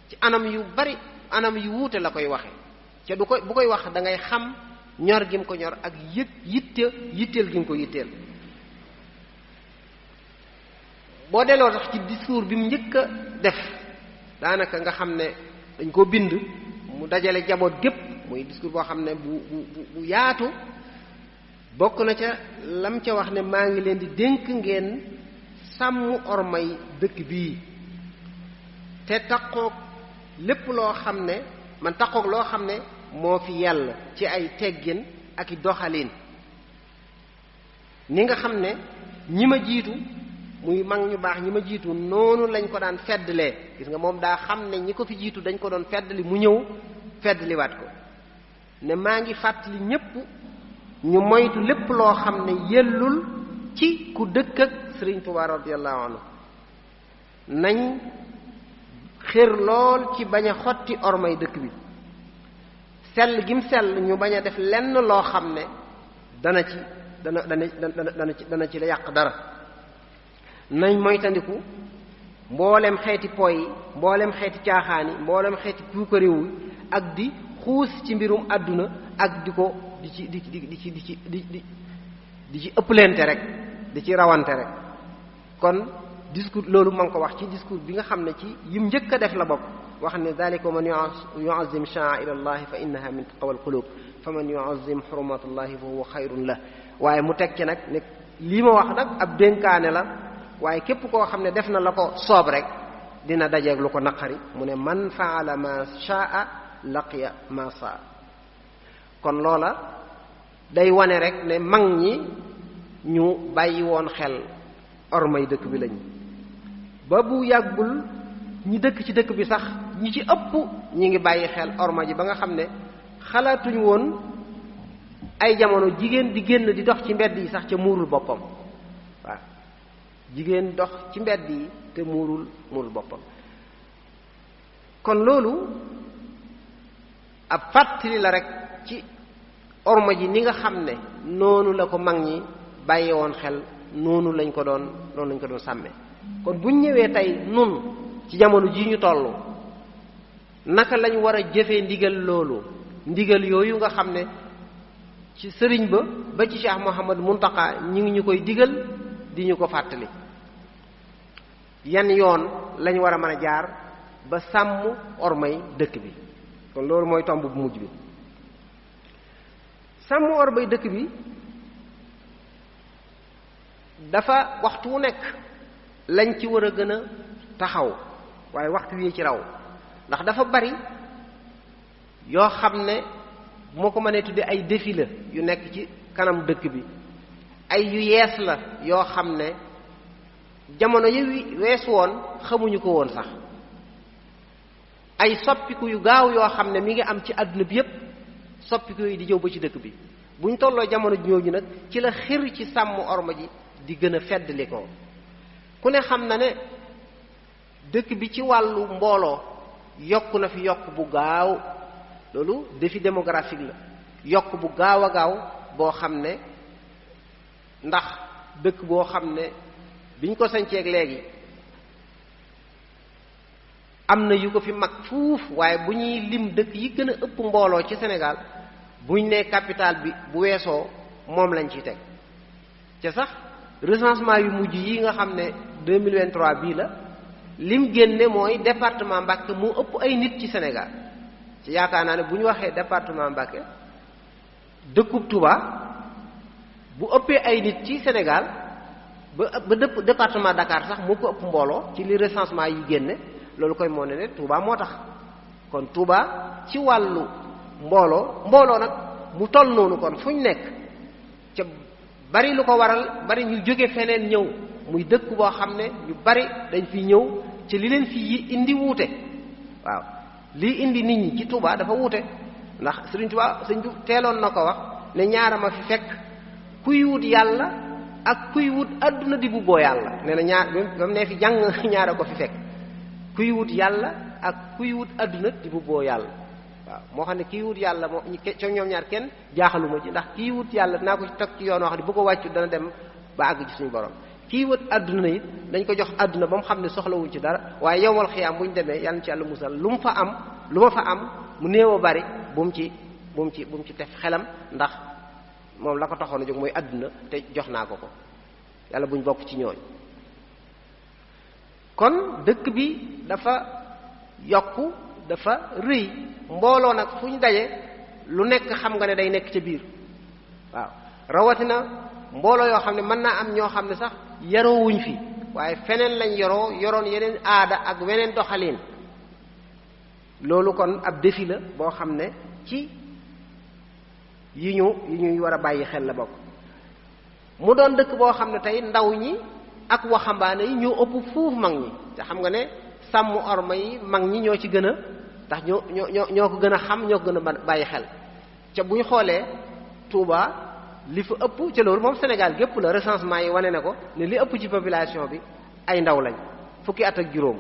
ci anam yu bari anam yu wuute la koy waxe ca bu koy wax da ngay xam ñor gi mu ko ñor ak yitteel gi mu ko yitteel boo delloo tax ci discours bi mu njëkk a def daanaka nga xam ne dañ ko bind mu dajale jaboot gépp muy discours boo xam ne bu yaatu bokk na ca lam ca wax ne maa ngi leen di dénk ngeen sàmm ormay dëkk bii te taqoog lépp loo xam ne man taqoog loo xam ne moo fi yàlla ci ay teggin ak i doxalin ni nga xam ne ñi ma jiitu muy mag ñu baax ñi ma jiitu noonu lañ ko daan feddlee gis nga moom daa xam ne ñi ko fi jiitu dañ ko doon feddli mu ñëw feddliwaat ko ne maa ngi fàttali ñépp ñu moytu lépp loo xam ne yellul ci ku dëkk ak Sëriñ Tuubaa radiyallahu anhu nañ xër lool ci bañ a xotti ormay dëkk bi sell gim sell ñu bañ a def lenn loo xam ne dana ci la yàq dara nañ moytandiku mboolem xeeti poy yi mboolem xeeti caaxaani mboolem xeeti puukaréewu ak di xuus ci mbirum àdduna ak di ci ëpplente rek di ci rawante rek kon discours loolu ma ngi ko wax ci discours bi nga xam ne ci yim njëkk a def la bopp wax ne dalika man yu'azzim sha'a'ira allahi fa innaha min taqwa alqulub fa man yu'azzim hurumatullahi fa huwa xayrun la waaye mu teg ci nag ne lii ma wax nag ab dénkaane la waaye képp koo xam ne def na la ko soob rek dina dajeeg lu ko naqari mu ne man faala ma sha'a laqiya ma saa kon loola day wane rek ne mag ñi ñu bàyyi woon xel ormay dëkk bi lañ ba bu yàggul ñi dëkk ci dëkk bi sax ñi ci ëpp ñi ngi bàyyi xel orma ji ba nga xam ne xalaatuñ woon ay jamono jigéen di génn di dox ci mbedd yi sax ca muurul boppam waaw jigéen dox ci mbedd yi te muurul boppam kon loolu ab fàttali la rek ci orma ji ni nga xam ne noonu la ko mag ñi bàyyi woon xel noonu lañ ko doon sàmme kon buñ ñëwee tey nun ci jamono ji ñu toll naka lañ war a jëfee ndigal yooyu nga xam ne ci sëriñ ba ci Cheikh Mouhamad Muntaqa ñi ngi ñu koy digal di ñu ko fàttali yan yoon lañ war a mën a jaar ba sàmm ormay dëkk bi kon loolu mooy tomb bu mujj bi. sàmm ormay dëkk bi dafa waxtu wu nekk lañ ci war a gën a taxaw waaye waxtu wi ci raw ndax dafa bari yoo xam ne bu ma ko mënee tudde ay défi la yu nekk ci kanam dëkk bi, ay yu yees la yoo xam ne jamono yi weesu woon xamuñu ko woon sax, ay soppiku yu gaaw yoo xam ne mi ngi am ci àdduna bi yépp, soppiku yi di ñëw ba ci dëkk bi. buñ tolloo jamono ñooñu nag ci la xir ci sàmm orma ji di gën a feddli ko. ku ne xam na ne dëkk bi ci wàllu mbooloo yokk na fi yokk bu gaaw, loolu défi démographique la, yokk bu gaaw a gaaw boo xam ne ndax dëkk boo xam ne biñ ko sañceeg léegi am na yu ko fi mag fuuf, waaye bu ñuy lim dëkk yi gën a ëpp mbooloo ci Sénégal buñ ne capital bi bu weesoo moom lañ ciy teg. ca sax recensement yu mujj yi nga xam ne 2023 bii la, lim génne mooy département Mbacké moo ëpp ay nit ci Sénégal. ci yaakaar naa ne bu ñu waxee département Mbacké dëkkub Touba bu ëppee ay nit ci Sénégal ba département Dakar sax moo ko ëpp mbooloo ci li recensement yi génne, loolu koy moo ne Touba moo tax. kon Touba ci wàllu mbooloo nag mu toll noonu kon fu ñu nekk ca bari lu ko waral, bari ñu jóge feneen ñëw, muy dëkk boo xam ne ñu bari dañ fi ñëw ci li leen fi indi wuute. waaw lii indi nit ñi ci Touba dafa wuute, ndax Sëriñ Touba sëñ bi teeloon na ko wax ne ñaara ma fi fekk, kuy wut yàlla ak kuy wut àdduna di bu boo yàlla. nee na ñaar ba mu ne fi jàng ñaara ko fi fekk, kuy wut yàlla ak kuy wut àdduna di bu boo yàlla. waaw moo xam ne kii wut yàlla moo ca ñoom ñaar kenn jaaxaluma ci, ndax kii wut yàlla dinaa ko teg ci yoon wax ne bu ko wàccu dana dem ba àgg ci suñu borom. kii wut àdduna it dañ ko jox àdduna ba mu xam ne soxlawuñ ci dara, waaye yowmal xiyaam bu ñu demee yàlla na ci yàlla musal lu ma fa am mu néew a bari bu mu ci def xelam, ndax moom la ko taxoon a jóg mooy àdduna te jox naa ko yàlla buñ bokk ci ñooñ. kon dëkk bi dafa yokku, dafa rëy, mbooloo nag fu ñu daje lu nekk xam nga ne day nekk ca biir. waaw rawatina mbooloo yoo xam ne mën naa am ñoo xam ne sax yaroowuñ fi, waaye feneen lañ yoroon yeneen aada ak weneen doxalin. loolu kon ab défi la boo xam ne ci yi ñuy war a bàyyi xel la bokk. mu doon dëkk boo xam ne tey ndaw ñi ak waxambaane yi ñoo ëpp fuuf mag ñi, te xam nga ne sàmm orma yi mag ñi ñoo ci gën a, ndax ñoo ko gën a xam, ñoo ko gën a bàyyi xel. ca bu ñu xoolee Touba li fa ëpp ca loolu moom Sénégal gépp la, recensement yi wane na ko ne li ëpp ci population bi ay ndaw lañ, fukki at ak juróom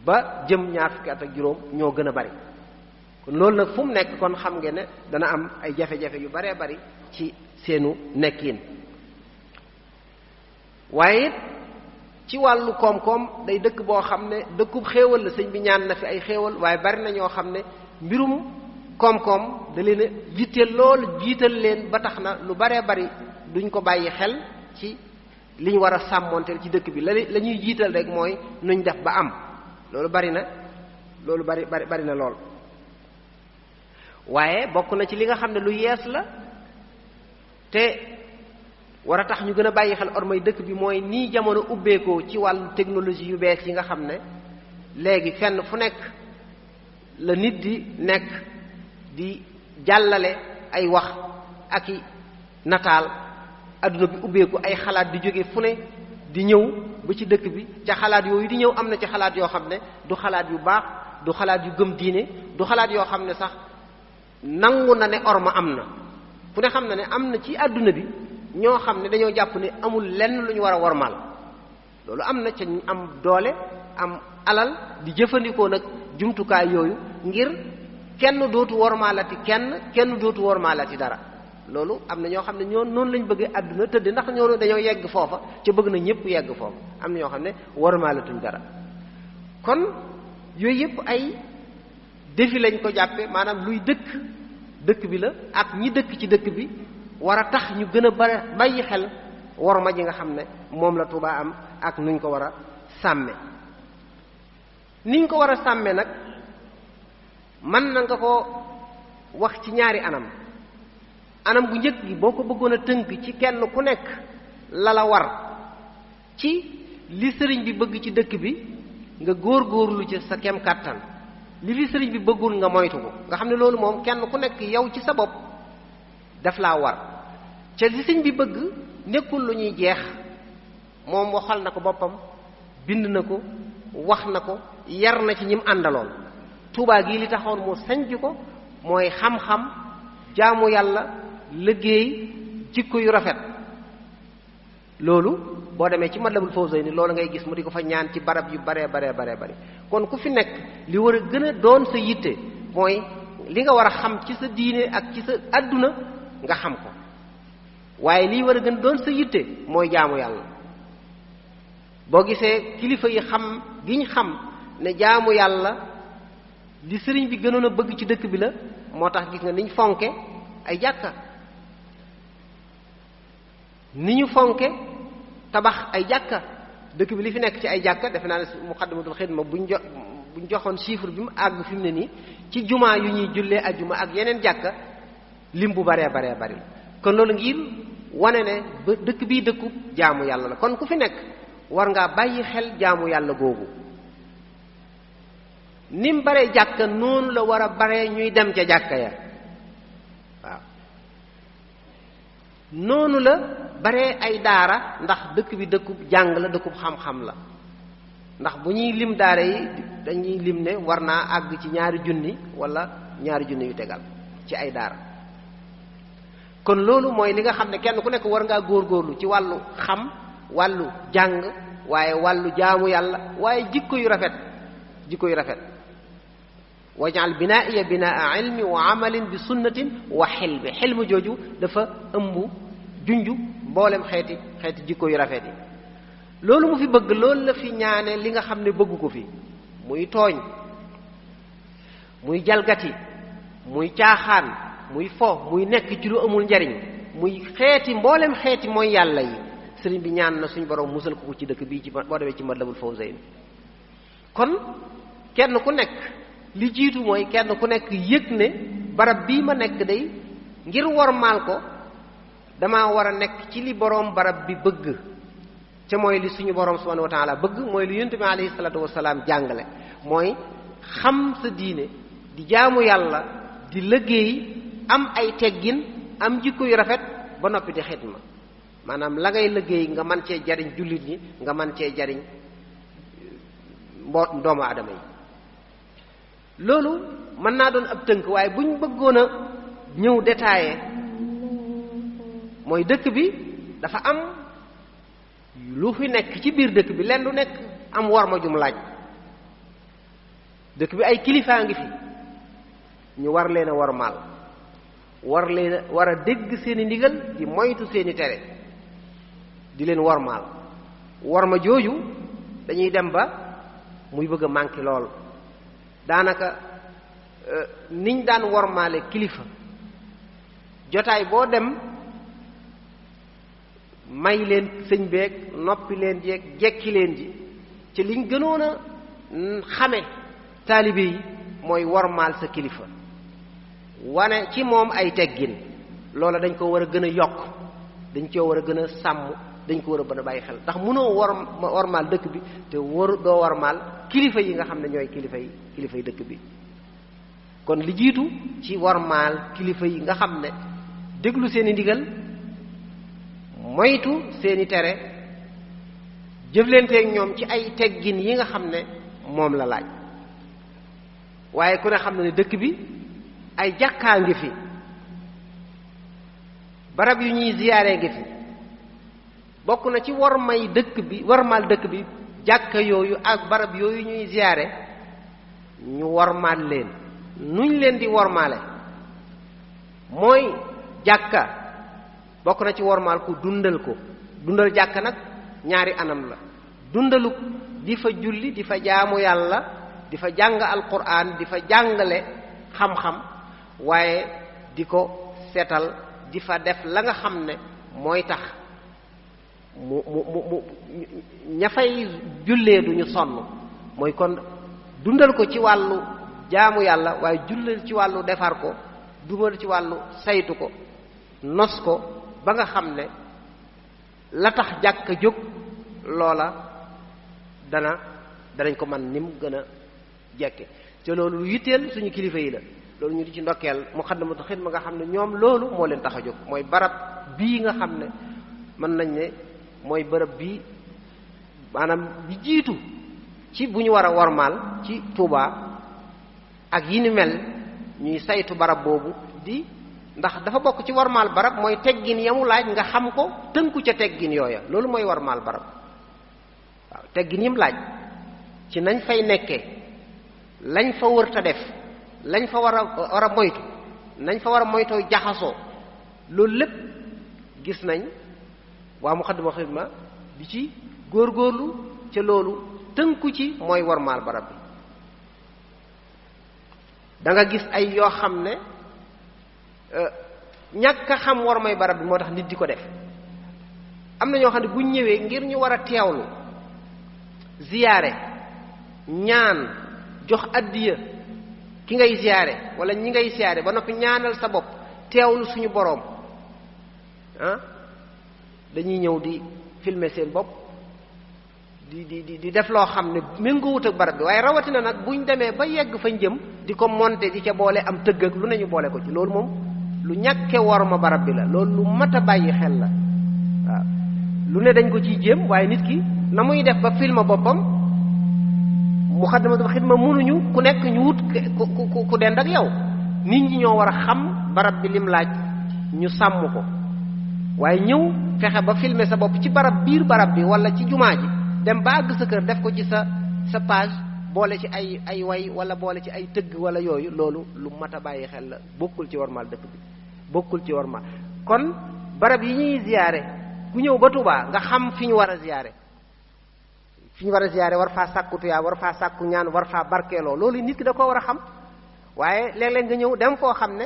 ba jëm ñaar fukki at ak juróom ñoo gën a bari. kon loolu nag fu mu nekk kon xam ngeen ne dana am ay jafe-jafe yu baree bari ci seenu nekkin. waaye ci wàllu koom-koom day dëkk boo xam ne dëkkub xéewal la, sëñ bi ñaan na fi ay xéewal, waaye bari na ñoo xam ne mbirum koom-koom da leen a yitteel lool, jiital leen ba tax na lu baree bari duñ ko bàyyi xel ci li ñu war a sàmmoonteel ci dëkk bi. la ñuy jiital rek mooy nuñ def ba am. loolu bari na lool. waaye bokk na ci li nga xam ne lu yees la te war a tax ñu gën a bàyyi xel ormay dëkk bi mooy nii jamono ubbeekoo ci wàllu technologie yu bees yi nga xam ne léegi fenn fu nekk la nit di nekk di jàllale ay wax ak i nataal, adduna bi ubbeeku, ay xalaat di jóge fu ne di ñëw ba ci dëkk bi. ca xalaat yooyu di ñëw am na ci xalaat yoo xam ne du xalaat yu baax, du xalaat yu gëm diine, du xalaat yoo xam ne sax nangu na ne orma am na. ku ne xam na ne am na ci adduna bi ñoo xam ne dañoo jàpp ne amul lenn lu ñu war a wormal. loolu am na ca ñu am doole, am alal, di jëfandikoo nag jumtukaay yooyu ngir kenn dootu wormaalati kenn dootu wormaalati dara. loolu am na ñoo xam ne ñoo noonu lañ bëggee àdduna tëdd, ndax ñoo dañoo yegg foofa ca bëgg na ñëpp yegg foofa. am na ñoo xam ne wormaalatuñ dara. kon yooyu yëpp ay défi lañ ko jàppe, maanaam luy dëkk bi la ak ñi dëkk ci dëkk bi war a tax ñu gën a bàyyi xel worma ji nga xam ne moom la Touba am ak nuñ ko war a sàmme. niñ ko war a sàmme nag mën na nga ko wax ci ñaari anam gu njëkk gi boo ko bëggoon a tënk ci kenn ku nekk la war ci li sëriñ bi bëgg ci dëkk bi nga góorgóorlu ci sa kem kàttan li fi sëriñ bi bëggul nga moytu ko nga xam ne loolu moom kenn ku nekk yow ci sa bopp daf laa war ca li sëriñ bi bëgg nekkul lu ñuy jeex moom waxal na ko boppam bind na ko wax na ko yar na ci ñim àndaloon Tuubaa gi li taxoon mu sanc ko mooy xam-xam jaamu yàlla liggéey jikko yu rafet loolu boo demee ci Matlabul Fawzayni loolu ngay gis mu di ko fa ñaan ci barab yu bare kon ku fi nekk li war a gën a doon sa yitte mooy li nga war a xam ci sa diine ak ci sa àdduna nga xam ko waaye lii war a gën a doon sa yitte mooy jaamu yàlla boo gisee kilifa yi xam gi ñu xam ne jaamu yàlla li sëriñ bi gënoon a bëgg ci dëkk bi la moo tax gis nga niñ fonke ay jàkka ni ñu fonke tabax ay jàkka dëkk bi li fi nekk ci ay jàkka defe naa ne Muqaddamatul Xidma buñ joxoon chiffre bi mu àgg fi mu ne nii ci jumaa yu ñuy jullee ajjuma ak yeneen jàkka lim bu baree bari kon loolu ngir wane ne ba dëkk bii dëkku jaamu yàlla la kon ku fi nekk war ngaa bàyyi xel jaamu yàlla googu ni mu baree jàkka noonu la war a baree ñuy dem ca jàkka ya waaw noonu la bare ay daara ndax dëkk bi dëkkub jàng la dëkkub xam-xam la ndax bu ñuy lim daara yi dañuy lim ne war naa àgg ci 2,000 wala 2,000 yu tegal ci ay daara kon loolu mooy li nga xam ne kenn ku nekk war ngaa góorgóorlu ci wàllu xam wàllu jàng waaye wàllu jaamu yàlla waaye jikko yu rafet wajal binaiya binaa ilmi wa amalin bi sunnatin wa xilmu jooju dafa ëmb junju mboolem xeeti jikko yu rafet yi loolu mu fi bëgg loolu la fi ñaane li nga xam ne bëggu ko fi muy tooñ muy jalgati muy caaxaan muy fo muy nekk ci lu amul njariñ muy mboolem xeeti mooy yàlla yi sëriñ bi ñaan na suñ borom musal ko ci dëkk bii ci boo demee ci Matlabul Fawzayni kon kenn ku nekk li jiitu mooy kenn ku nekk yëg ne barab bii ma nekk day ngir wormaal ko dama war a nekk ci li boroom barab bi bëgg ca mooy li suñu boroom subhanahu wa ta'ala bëgg mooy li yonent bi alayhi salatu wasalaam jàngale mooy xam sa diine di jaamu yàlla di liggéey am ay teggin am jikko yu rafet ba noppi di xidma maanaam la ngay liggéey nga mën cee jariñ jullit ñi nga mën cee jariñ doomu aadama yi loolu mën naa doon ab tënk waaye bu ñu bëggoon a ñëw détaillé mooy dëkk bi dafa am lu fi nekk ci biir dëkk bi lenn lu nekk am war ma jum laaj dëkk bi ay kilifaa ngi fi ñu war leen a wormaal war a dégg seeni ndigal di moytu seeni tere di leen wormaal worma jooju dañuy dem ba muy bëgg a manqué lool daanaka niñ daan wormaale kilifa jotaay boo dem may leen sëñ beeg noppi leen jeeg jekki leen ji ci liñ gënoon a xame taalibe yi mooy wormaal sa kilifa wane ci moom ay teggin loola dañ ko war a gën a yokk dañ ko war a gën a sàmm dañ ko war a bën a bàyyi xel ndax mënoo wormaal dëkk bi te doo wormaal kilifa yi nga xam ne ñooy kilifa yi dëkk bi kon li jiitu ci wormaal kilifa yi nga xam ne déglu seeni ndigal moytu seeni tere jëflanteeg ñoom ci ay teggin yi nga xam ne moom la laaj waaye ku ne xam ne dëkk bi ay jàkkaa ngi fi barab yu ñuy ziyaare ngi fi bokk na ci wormaal dëkk bi jàkka yooyu ak barab yooyu ñuy ziyaare ñu wormaal leen nuñ leen di wormaale mooy jàkka bokk na ci wormaal ku dundal jàkka nag ñaari anam la dundalu di fa julli di fa jaamu yàlla di fa jàng alquran di fa jàngale xam-xam waaye di ko seetal di fa def la nga xam ne mooy tax mu ña fay jullee duñu sonn mooy kon dundal ko ci wàllu jaamu yàlla waaye jullal ci wàllu defar ko dugal ci wàllu saytu ko nos ko ba nga xam ne la tax jàkka jóg loola danañ ko man ni mu gën a jekke te loolu lu yitteel suñu kilifa yi la loolu ñu di ci ndokkeel Muxaddamatul Xidma nga xam ne ñoom loolu moo leen tax a jóg mooy barab bii nga xam ne mën nañ ne mooy barab bii maanaam bi jiitu ci bu ñu war a wormaal ci Touba ak yi ni mel ñuy saytu barab boobu ndax dafa bokk ci wormaal barab mooy teggin yamu laaj nga xam ko tënku ca teggin yooya loolu mooy wormaal barab waaw teggin yim laaj ci nañ fay nekkee lañ fa wërta def lañ fa war a moytu nañ fa war a moytoo jaxasoo loolu lépp gis nañ waa Muxaddamatul Xidma di ci góorgóorlu ca loolu tënku ci mooy wormaal barab bi da nga gis ay yoo xam ne ñàkk a xam wormay barab bi moo tax nit di ko def am na ñoo xam ne buñ ñëwee ngir ñu war a teewlu ziyaare ñaan jox addiya ki ngay ziyaare wala ñi ngay ziyaare ba noppi ñaanal sa bopp teewlu suñu boroom dañuy ñëw di filmer seen bopp di def loo xam ne méngoowut ak barab bi waaye rawatina nag buñ demee ba yegg fañ jëm di ko monter di ca boole am tëgg ak lu ne ñu boole ko ci loolu moom lu ñàkke worma barab bi la loolu lu mat a bàyyi xel la waaw lu ne dañ ko ciy jéem waaye nit ki na muy def ba film boppam Muxaddamatul Xidma mënuñu ku nekk ñu wut ku dend ak yow nit ñi ñoo war a xam barab bi lim laaj ñu sàmm ko waaye ñëw fexe ba filmer sa bopp ci biir barab bi wala ci jumaa ji dem ba àgg sa kër def ko ci sa page boole ci ay way wala boole ci ay tëgg wala yooyu loolu lu mat a bàyyi xel la bokkul ci wormaal dëkk bi bokkul ci wormaal kon barab yi ñuy ziyaare ku ñëw ba Tuubaa nga xam fi ñu war a ziyaare war faa sàkku tuyaa war faa sàkku ñaan war faa barkeeloo loolu nit ki da ko war a xam waaye léeg-léeg nga ñëw dem foo xam ne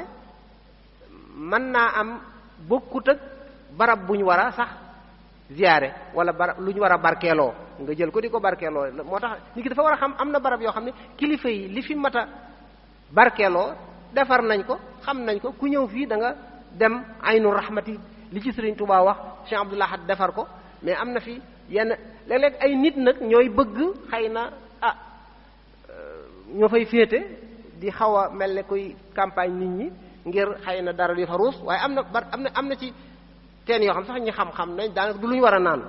mën naa am bokkut ak barab bu ñu war a sax ziyaare wala barab lu ñu war a barkeeloo nga jël ko di ko barkeeloo moo tax nit ki dafa war a xam am na barab yoo xam ne kilifa yi li fi mat a barkeeloo defar nañ ko xam nañ ko ku ñëw fii da nga dem aynu rahmati li ci Sëriñ Tuubaa wax Cheikh Abdoul Ahad defar ko mais am na fi yenn léeg-léeg ay nit nag ñooy bëgg xëy na ñoo fay féete di xaw a mel ne kuy campagne nit ñi ngir xëy na dara di fa ruus waaye am na ci teen yoo xam sax ñi xam-xam nañ daanaka du lu ñu war a naan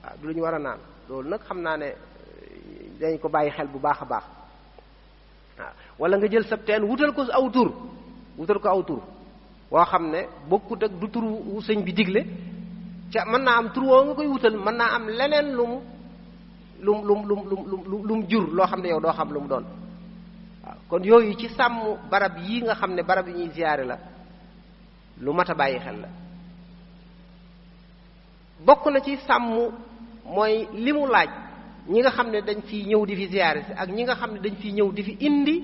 waaw du lu ñu war a naan loolu nag xam naa ne dañ ko bàyyi xel bu baax a baax waaw wala nga jël sa teen wutal ko aw tur woo xam ne bokkut ak du tur wu sëñ bi digle ca mën naa am tur woo nga koy wutal mën naa am leneen lum jur loo xam ne yow doo xam lu mu doon waaw kon yooyu ci sàmm barab yi nga xam ne barab yi ñuy ziyaare la lu mat a bàyyi xel la bokk na ci sàmm mooy li mu laaj ñi nga xam ne dañ fi ñëw di fi ziyaare si ak ñi nga xam ne dañ fi ñëw di fi indi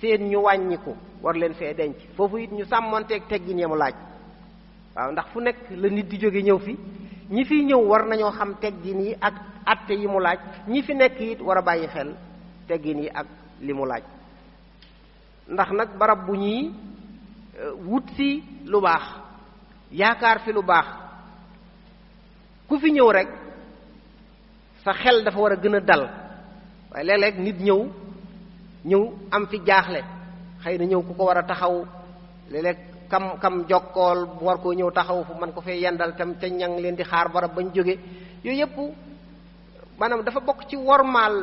seen ñu wàññiku war leen fee denc foofu it ñu sàmmonteeg teggin ya mu laaj waaw ndax fu nekk la nit di jóge ñëw fi ñi fi ñëw war nañoo xam teggin yi ak atte yi mu laaj ñi fi nekk it war a bàyyi xel teggin yi ak li mu laaj ndax nag barab bu ñuy wut si lu baax yaakaar fi lu baax ku fi ñëw rek sa xel dafa war a gën a dal waaye léeg-léeg nit ñëw am fi jaaxle xëy na ñëw ku ko war a taxaw léeg-léeg kam jokkool bu war koo ñëw taxaw fu man ko fee yendal tam ca ñang leen di xaar barab bañ jóge yooyu yëpp maanaam dafa bokk ci wormaal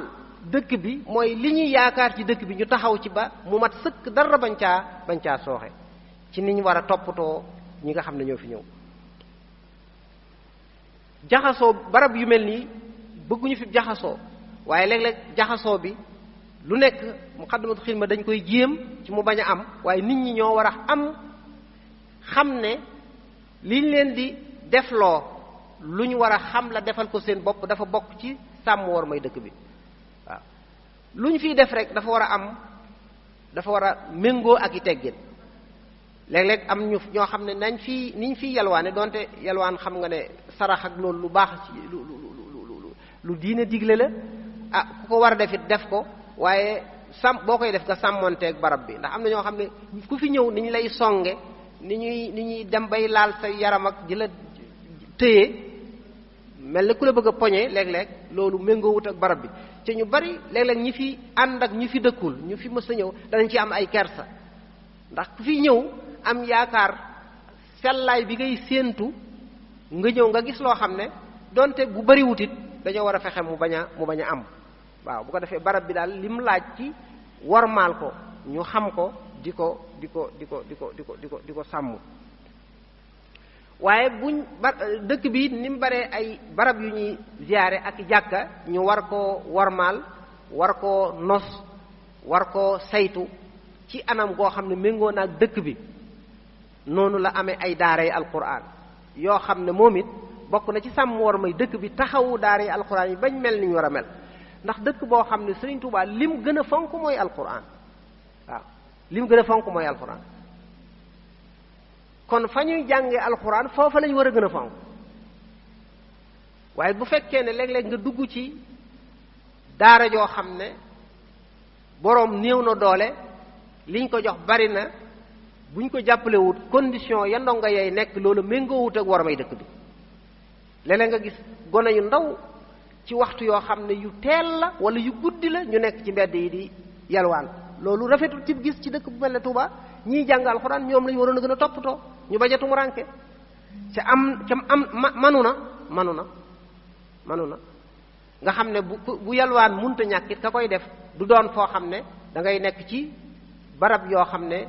dëkk bi mooy li ñuy yaakaar ci dëkk bi ñu taxaw ci ba mu mat sëkk dara bañ caa sooxe ci ni ñu war a toppatoo ñi nga xam ne ñoo fi ñëw jaxasoo barab yu mel nii bëgguñu fi jaxasoo waaye léeg-léeg jaxasoo bi lu nekk Muxaddamatul Xidma dañ koy jéem ci mu bañ a am waaye nit ñi ñoo war a am xam ne liñ leen di defloo lu ñu war a xam la defal ko seen bopp dafa bokk ci sàmm war may dëkk bi waaw lu ñu fiy def rek dafa war a méngoo ak i teggin léeg-léeg am ñoo xam ne niñ fiy yalwaane donte yalwaan xam nga ne sarax ak loolu lu baax ci lu diine digle la ku ko war a def it def ko waaye boo koy def nga sàmmonteeg barab bi ndax am na ñoo xam ne ku fi ñëw ni ñu lay songe ni ñuy dem bay laal sa yaram ak di la tëye mel na ku la bëgg a poñe léeg-léeg loolu méngoowut ak barab bi te ñu bari léeg-léeg ñi fi ànd ak ñu fi dëkkul ñu fi mës a ñëw danañ ci am ay kersa ndax ku fi ñëw am yaakaar sellaay bi ngay séentu nga ñëw nga gis loo xam ne donte bu bari wutit dañoo war a fexe mu bañ a am waaw bu ko defee barab bi daal lim laaj ci wormaal ko ñu xam ko di ko sàmm waaye dëkk bi ni mu baree ay barab yu ñuy ziyaare ak jàkka ñu war koo wormaal war koo nos war koo saytu ci anam goo xam ne méngoo na ak dëkk bi noonu la amee ay daaray alquran yoo xam ne moom it bokk na ci sàmm war may dëkk bi taxawu daaray alquran yi bañ mel ni ñu war a mel ndax dëkk boo xam ne Sëriñ Tuubaa lim gën a fonk mooy alquran waaw lim gën a fonk mooy alquran kon fa ñuy jàngee alquran foofa lañu war a gën a fonk waaye bu fekkee ne léeg-léeg nga dugg ci daara joo xam ne boroom néew na doole liñ ko jox bari na buñ ko jàppalewut condition ya ndongo yay nekk loolu méngoowut ak war may dëkk bi léeg-léeg nga gis gone yu ndaw ci waxtu yoo xam ne yu teel la wala yu guddi la ñu nekk ci mbedd yi di yalwaan loolu rafetul ci gis ci dëkk bu mel ne Touba ñiy jàng alxuraan ñoom lañu waroon a gën a toppatoo ñu bañ a tumuranke manu na nga xam ne bu yalwaan munta ñàkkit ka koy def du doon foo xam ne da ngay nekk ci barab yoo xam ne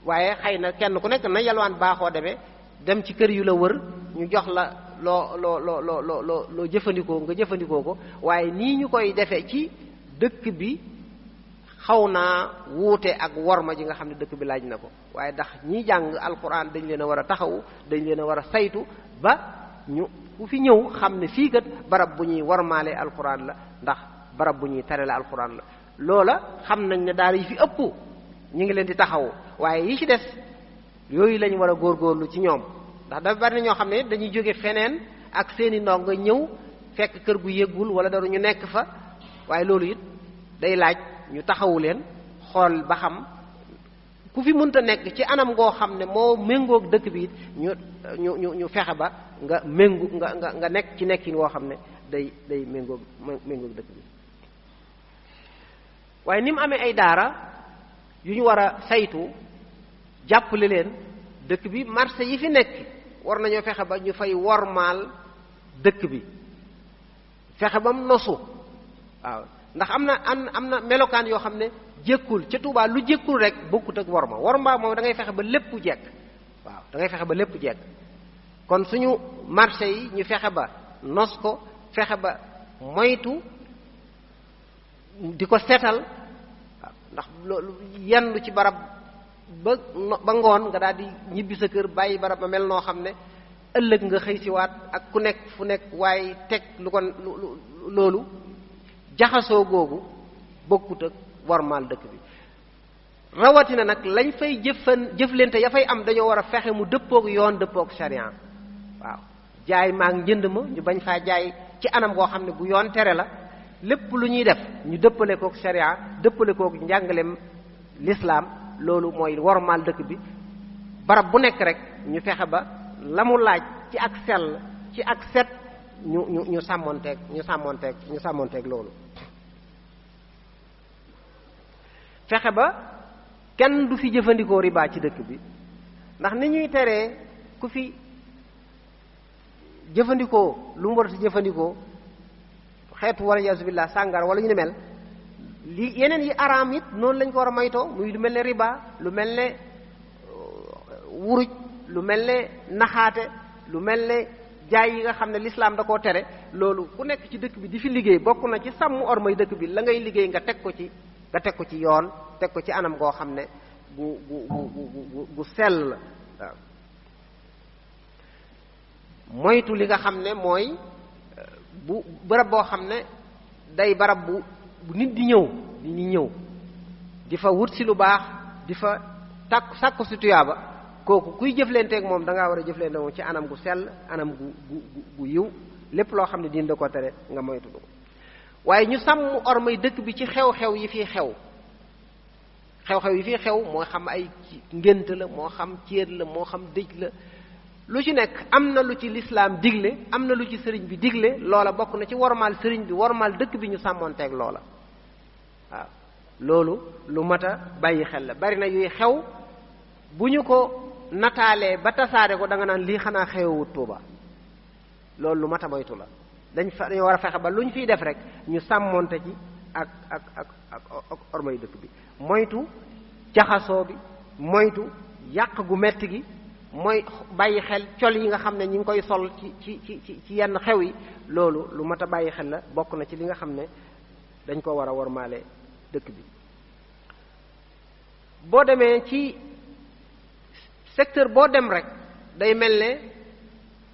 waaye xëy na kenn ku nekk na yalwaan baaxoo demee dem ci kër yu la wër ñu jox la loo jëfandikoo nga jëfandikoo ko waaye nii ñu koy defee ci dëkk bi xaw naa wuute ak worma ji nga xam ne dëkk bi laaj na ko waaye ndax ñiy jàng alquran dañ leen a war a taxawu dañ leen a war a saytu ba ñu ku fi ñëw xam ne fii kat barab bu ñuy wormaale alquran la ndax barab bu ñuy tarale alquran la loola xam nañ ne daara yi fi ëpp ñu ngi leen di taxawu waaye yi ci des yooyu lañ war a góorgóorlu ci ñoom ndax dafa bari na ñoo xam ne dañuy jóge feneen ak seeni ndongo ñëw fekk kër gu yëggul wala dara ñu nekk fa waaye loolu it day laaj ñu taxawu leen xool ba xam ku fi mënta nekk ci anam goo xam ne moo méngoog dëkk bi it ñu fexe ba nga nga nekk ci nekkin woo xam ne day méngoog dëkk bi waaye ni mu amee ay daara yu ñu war a saytu jàppale leen dëkk bi marché yi fi nekk war nañoo fexe ba ñu fay wormaal dëkk bi fexe ba mu nosu waaw ndax am na melokaan yoo xam ne jékkul ca Tuubaa lu jékkul rek bokkut ak worma moom da ngay fexe ba lépp jekk waaw da ngay fexe ba lépp jekk kon suñu marché yi ñu fexe ba nos ko fexe ba moytu di ko seetal waaw ndax loolu yendu ci barab ba ngoon nga daal di ñibbi sa kër bàyyi barab ba mel noo xam ne ëllëg nga xëy siwaat ak ku nekk fu nekk waaye teg loolu jaxasoo googu bokkut ak warmaal dëkk bi rawatina nag lañ fay jëflante ya fay am dañoo war a fexe mu dëppook yoon dëppook sharia waaw jaay maag njënd ma ñu bañ faa jaay ci anam goo xam ne bu yoon tere la lépp lu ñuy def ñu dëppale kook sharia dëppale kook njàngaleem l'islam loolu mooy warmaal dëkk bi barab bu nekk rek ñu fexe ba la mu laaj ci ak sell ci ak set ñu sàmmonteeg loolu fexe ba kenn du fi jëfandikoo riba ci dëkk bi ndax ni ñuy teree ku fi jëfandikoo lu mu war a si jëfandikoo xeetu wala yasubillah sàngar wala ñu ne mel li yeneen yi araam it noonu lañ ko war a maytoo muy lu mel ne riba lu mel ne wuruj lu mel ne naxaate lu mel ne jaay yi nga xam ne l'islam da koo tere loolu ku nekk ci dëkk bi di fi liggéey bokk na ci sàmm ormay dëkk bi la ngay liggéey nga teg ko ci yoon teg ko ci anam goo xam ne gu sell la waaw moytu li nga xam ne mooy bu barab boo xam ne day barab bu nit di ñëw di fa wut si lu baax di fa sàkku si tuyaaba kooku kuy jëflanteeg moom da ngaa war a jëflante moom ci anam gu sell anam gu yiw lépp loo xam ne diin da ko tere nga moytu ko waaye ñu sàmm ormay dëkk bi ci xew-xew yi fii xew xew-xew yi fii xew moo xam ay ngént la moo xam céet la moo xam dëj la lu ci nekk am na lu ci lislaam digle am na lu ci sëriñ bi digle loola bokk na ci wormaal sëriñ bi wormaal dëkk bi ñu sàmmoonteeg loola waaw loolu lu mat a bàyyi xel la bari na yuy xew bu ñu ko nataalee ba tasaare ko da nga naan lii xanaa xewewut Tuuba loolu lu mat a moytu la dañu war a fexe ba lu ñu fiy def rek ñu sàmmoonte ci ak ormay dëkk bi moytu jaxasoo bi moytu yàq gu metti gi mooy bàyyi xel col yi nga xam ne ñi ngi koy sol ci yenn xew yi loolu lu mat a bàyyi xel la bokk na ci li nga xam ne dañ ko war a wormaale dëkk bi boo demee ci secteur boo dem rek day mel ne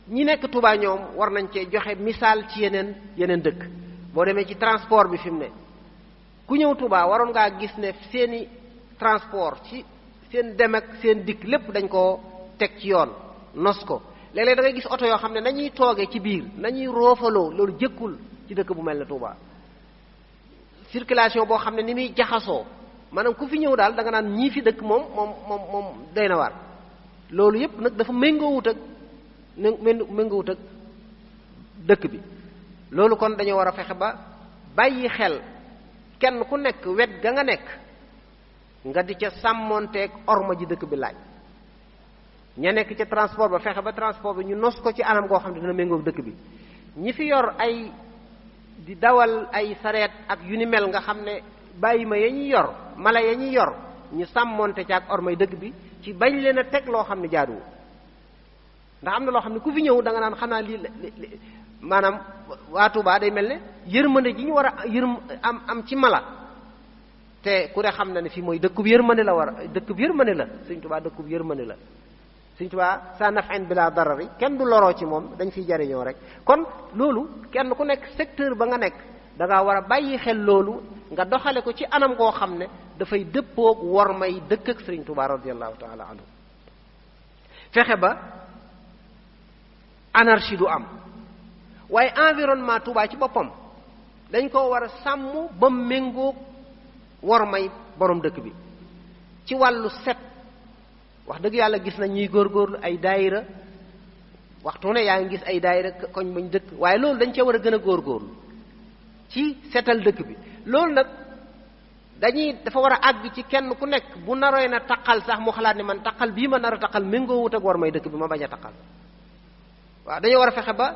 ñi nekk Touba ñoom war nañ cee joxe misaal ci yeneen dëkk boo demee ci transport bi fi mu ne ku ñëw Touba waroon ngaa gis ne seeni transport ci seen dem ak seen dikk lépp dañ koo teg ci yoon nos ko léeg-léeg da ngay gis oto yoo xam ne nañuy toogee ci biir nañuy roofaloo loolu jëkkul ci dëkk bu mel ne Touba circulation boo xam ne ni muy jaxasoo maanaam ku fi ñëw daal da nga naan ñii fi dëkk moom doy na waar loolu yépp nag dafa méngoowut ak dëkk bi loolu kon dañoo war a fexe ba bàyyi xel kenn ku nekk wet ga nga nekk nga di ca sàmmoonteeg orma ji dëkk bi laaj ña nekk ca transport ba fexe ba transport bi ñu nos ko ci anam goo xam ne dina méngoog dëkk bi ñi fi yor ay di dawal ay sareet ak yu ni mel nga xam ne bàyyi ma ya ñuy yor mala ya ñuy yor ñu sàmmoonte ca ak ormay dëkk bi ci bañ leen a teg loo xam ne jaaduwul ndax am na loo xam ne ku fi ñëw da nga naan xanaa lii maanaam waa Touba day mel ne yërmande ji ñu war a am ci mala te ku ne xam na ne fii mooy dëkkub yërmande la dëkkub yërmande la Sëriñ Touba dëkkub yërmande la Sëriñ Touba sa naf'in bila darari kenn du loroo ci moom dañ fiy jariñoo rek kon loolu kenn ku nekk secteur ba nga nekk da ngaa war a bàyyi xel loolu nga doxale ko ci anam goo xam ne dafay dëppoog war may dëkk ak Sëriñ Touba radiyallahu taala anhu fexe ba anarchie du am waaye environnement Touba ci boppam dañ ko war a sàmm ba méngoog war may borom dëkk bi ci wàllu set wax dëgg yàlla gis nañ ñuy góorgóorlu ay daayira waxtu ne yaa ngi gis ay daayira koñ bañ dëkk waaye loolu dañ cee war a gën a góorgóorlu ci setal dëkk bi loolu nag dafa war a àgg ci kenn ku nekk bu naroy na taqal sax mu xalaat ne man taqal bii ma nar a taqal méngoo wut ak war may dëkk bi ma bañ a taqal waaw dañoo war a fexe ba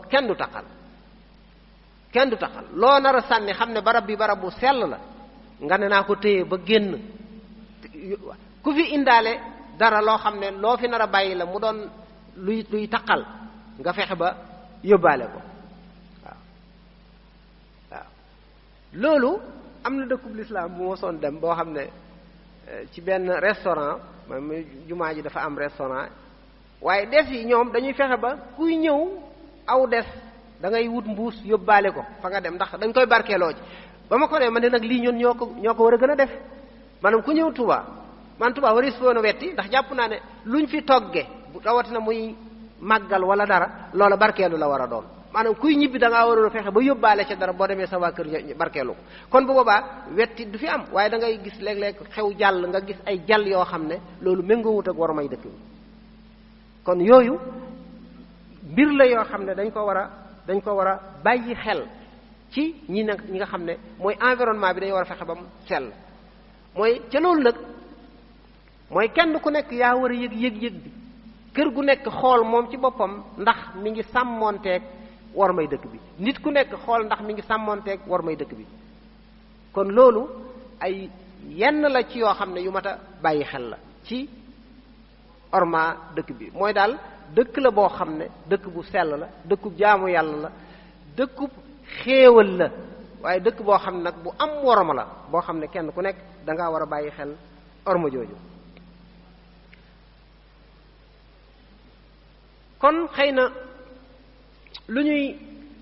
kenn du taqal loo nar a sànni xam ne barab bi barab bu sell la nga ne naa ko téye ba génn ku fi indaale dara loo xam ne loo fi nar a bàyyi la mu doon luy taqal nga fexe ba yóbbaale ko waaw loolu am na dëkkub lislaam bu ma soon dem boo xam ne ci benn restaurant moom jumaa ji dafa am restaurant waaye des yi ñoom dañuy fexe ba kuy ñëw aw des da ngay wut mbuus yóbbaale ko fa nga dem ndax dañ koy barkeeloo ci ba ma ko ne man de nag lii ñun ñoo ko war a gën a def maanaam ku ñëw Touba man Touba waris fi woon a wetti ndax jàpp naa ne luñ fi togge rawatina muy màggal wala dara loola barkeelu la war a doon maanaam kuy ñibbi da ngaa waroon a fexe ba yóbbaale ca dara boo demee sa waa kër barkeelu ko kon bu boobaa wetti du fi am waaye da ngay gis léeg-léeg xew jàll nga gis ay jàll yoo xam ne loolu méngoowut ak war may dëkk bi kon yooyu mbir la yoo xam ne dañ ko war a bàyyi xel ci ñi nga xam ne mooy environnement bi dañu war a fexe ba mu sell mooy ca loolu nag mooy kenn ku nekk yaa war a yëg bi kër gu nekk xool moom ci boppam ndax mi ngi sàmmoonteeg war may dëkk bi nit ku nekk xool ndax mi ngi sàmmoonteeg war may dëkk bi kon loolu ay yenn la ci yoo xam ne yu mat a bàyyi xel la ci orma dëkk bi mooy daal dëkk la boo xam ne dëkk bu sell la dëkkub jaamu yàlla la dëkkub xéewal la waaye dëkk boo xam ne nag bu am worma la boo xam ne kenn ku nekk da ngaa war a bàyyi xel orma jooju kon xëy na lu ñuy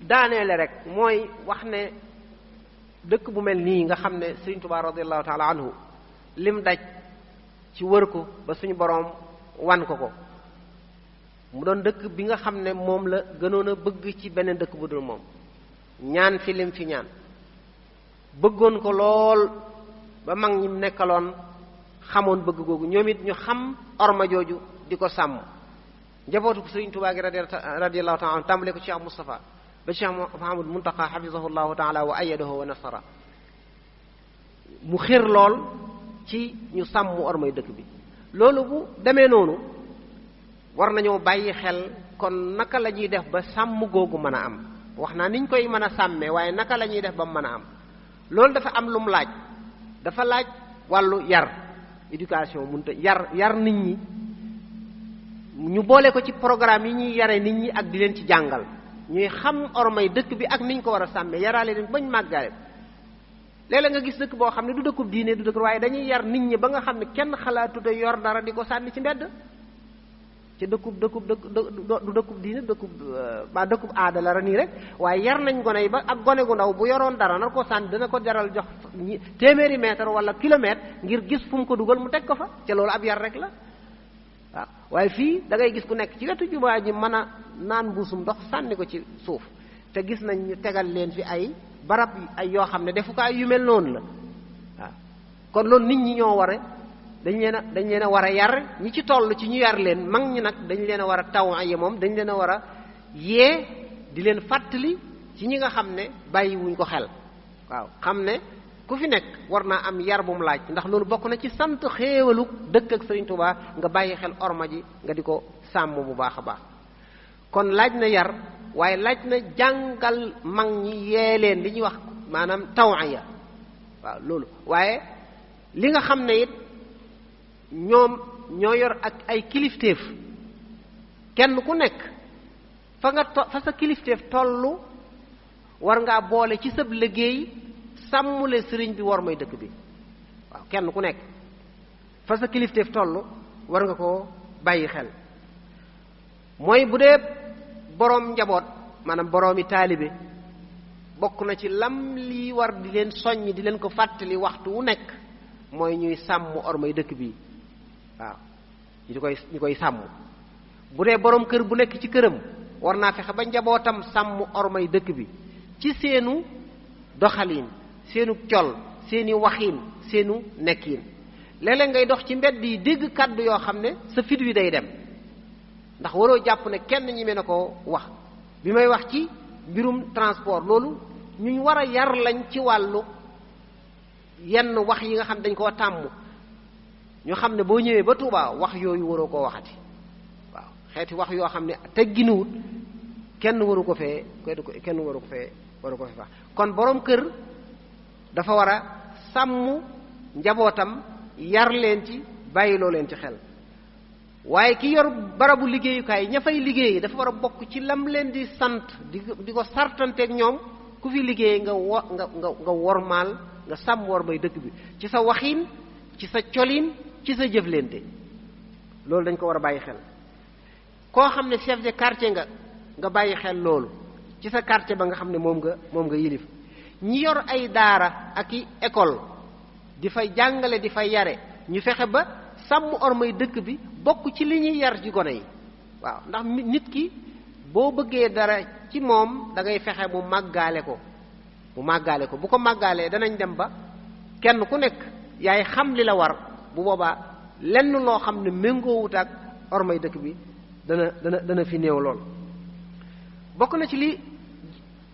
daaneele rek mooy wax ne dëkk bu mel nii nga xam ne Sëriñ Tuubaa radiyallahu taala anhu lim daj ci wër ko ba suñu boroom wan ko mu doon dëkk bi nga xam ne moom la gënoon a bëgg ci beneen dëkk bu dul moom ñaan fi lim fi ñaan bëggoon ko lool ba mag ñi nekkaloon xamoon bëgg googu ñoom it ñu xam orma jooju di ko sàmm njabootu Sëriñ Tuubaa gi radiyallahu ta'ala anhu tàmbale ko Cheikh Moustapha ba Cheikh Mouhamadou Muntaqa hafizahullahu ta'ala wa ayyadahu wa nasara mu xër lool ci ñu sàmm ormay dëkk bi loolu bu demee noonu war nañoo bàyyi xel kon naka la ñuy def ba sàmm googu mën a am wax naa niñ koy mën a sàmmee waaye naka la ñuy def ba mu mën a am loolu dafa am lu mu laaj dafa laaj wàllu yar éducation munta yar nit ñi ñu boole ko ci programme yi ñuy yare nit ñi ak di leen ci jàngal ñuy xam ormay dëkk bi ak niñ ko war a sàmmee yaraale leen bañ màggale léeg-léeg nga gis dëkk boo xam ne du dëkkub diine du dëkk waaye dañuy yar nit ñi ba nga xam ne kenn xalaatu te yor dara di ko sànni ci mbedd ci du dëkkub diine dëkkub aada la nii rek waaye yar nañ gone yi ba ak gone gu ndaw bu yoroon dara nar ko sànni dana ko jaral jox téeméeri mètre wala kilomètre ngir gis fu mu ko dugal mu teg ko fa ca loolu ab yar rek la waaw waaye fii da ngay gis ku nekk ci wetu jumaa ji mën a naan mbuusum ndox sànni ko ci suuf te gis nañ ñu tegal leen fi ay barab ay yoo xam ne defukaay yu mel noonu la waaw kon loolu nit ñi ñoo war a dañ leen a war a yar ñi ci toll ci ñu yar leen mag ñi nag dañ leen a war a tawaya moom dañ leen a war a yee di leen fàttali ci ñi nga xam ne bàyyiwuñ ko xel waaw xam ne ku fi nekk war naa am yar bu mu laaj ndax loolu bokk na ci sant xéewalu dëkk ak Sëriñ Tuubaa nga bàyyi xel orma ji nga di ko sàmm bu baax a baax kon laaj na yar waaye laaj na jàngal mag ñi yee leen li ñuy wax maanaam tawaya waaw loolu waaye li nga xam ne it ñoom ñoo yor ak ay kilifteef kenn ku nekk fa sa kilifteef tollu war ngaa boole ci sab liggéey sàmmule sëriñ bi war may dëkk bi waaw kenn ku nekk fa sa kilifteef tollu war nga koo bàyyi xel mooy bu dee boroom njaboot maanaam boroomi taalibe bokk na ci lam lii war di leen soññ di leen ko fàttali waxtu wu nekk mooy ñuy sàmm ormay dëkk bi waaw ñu koy sàmm bu dee boroom kër bu nekk ci këram war naa fexe ba njabootam sàmm ormay dëkk bi ci seenu doxaliin seenu col seeni waxiin seenu nekkiin léeg-léeg ngay dox ci mbedd yi dégg kàddu yoo xam ne sa fit wi day dem ndax waroo jàpp ne kenn ñi me na ko wax bi may wax ci mbirum transport loolu ñu war a yar lañ ci wàllu yenn wax yi nga xam dañ koo tàmm ñu xam ne boo ñëwee ba Touba wax yooyu waroo koo waxati waaw xeeti wax yoo xam ne tegginuwut kenn waru ko fee wax kon boroom kër dafa war a sàmm njabootam yar leen ci bàyyiloo leen ci xel waaye ki yor barabu liggéeyukaay ña fay liggéey dafa war a bokk ci lam leen di sant di ko sartanteeg ñoom ku fi liggéey nga wormaal nga sàmm war may dëkk bi ci sa waxiin ci sa colin ci sa jëflente loolu dañ ko war a bàyyi xel koo xam ne chef de quartier nga bàyyi xel loolu ci sa quartier ba nga xam ne moom nga yilif ñi yor ay daara ak i école di fay jàngale di fay yare ñu fexe ba sàmm ormay dëkk bi bokk ci li ñuy yar ci gone yi waaw ndax nit ki boo bëggee dara ci moom da ngay fexe mu màggaale ko bu ko màggaalee danañ dem ba kenn ku nekk yaay xam li la war bu boobaa lenn loo xam ne méngoowut ak ormay dëkk bi dana fi néew lool bokk na ci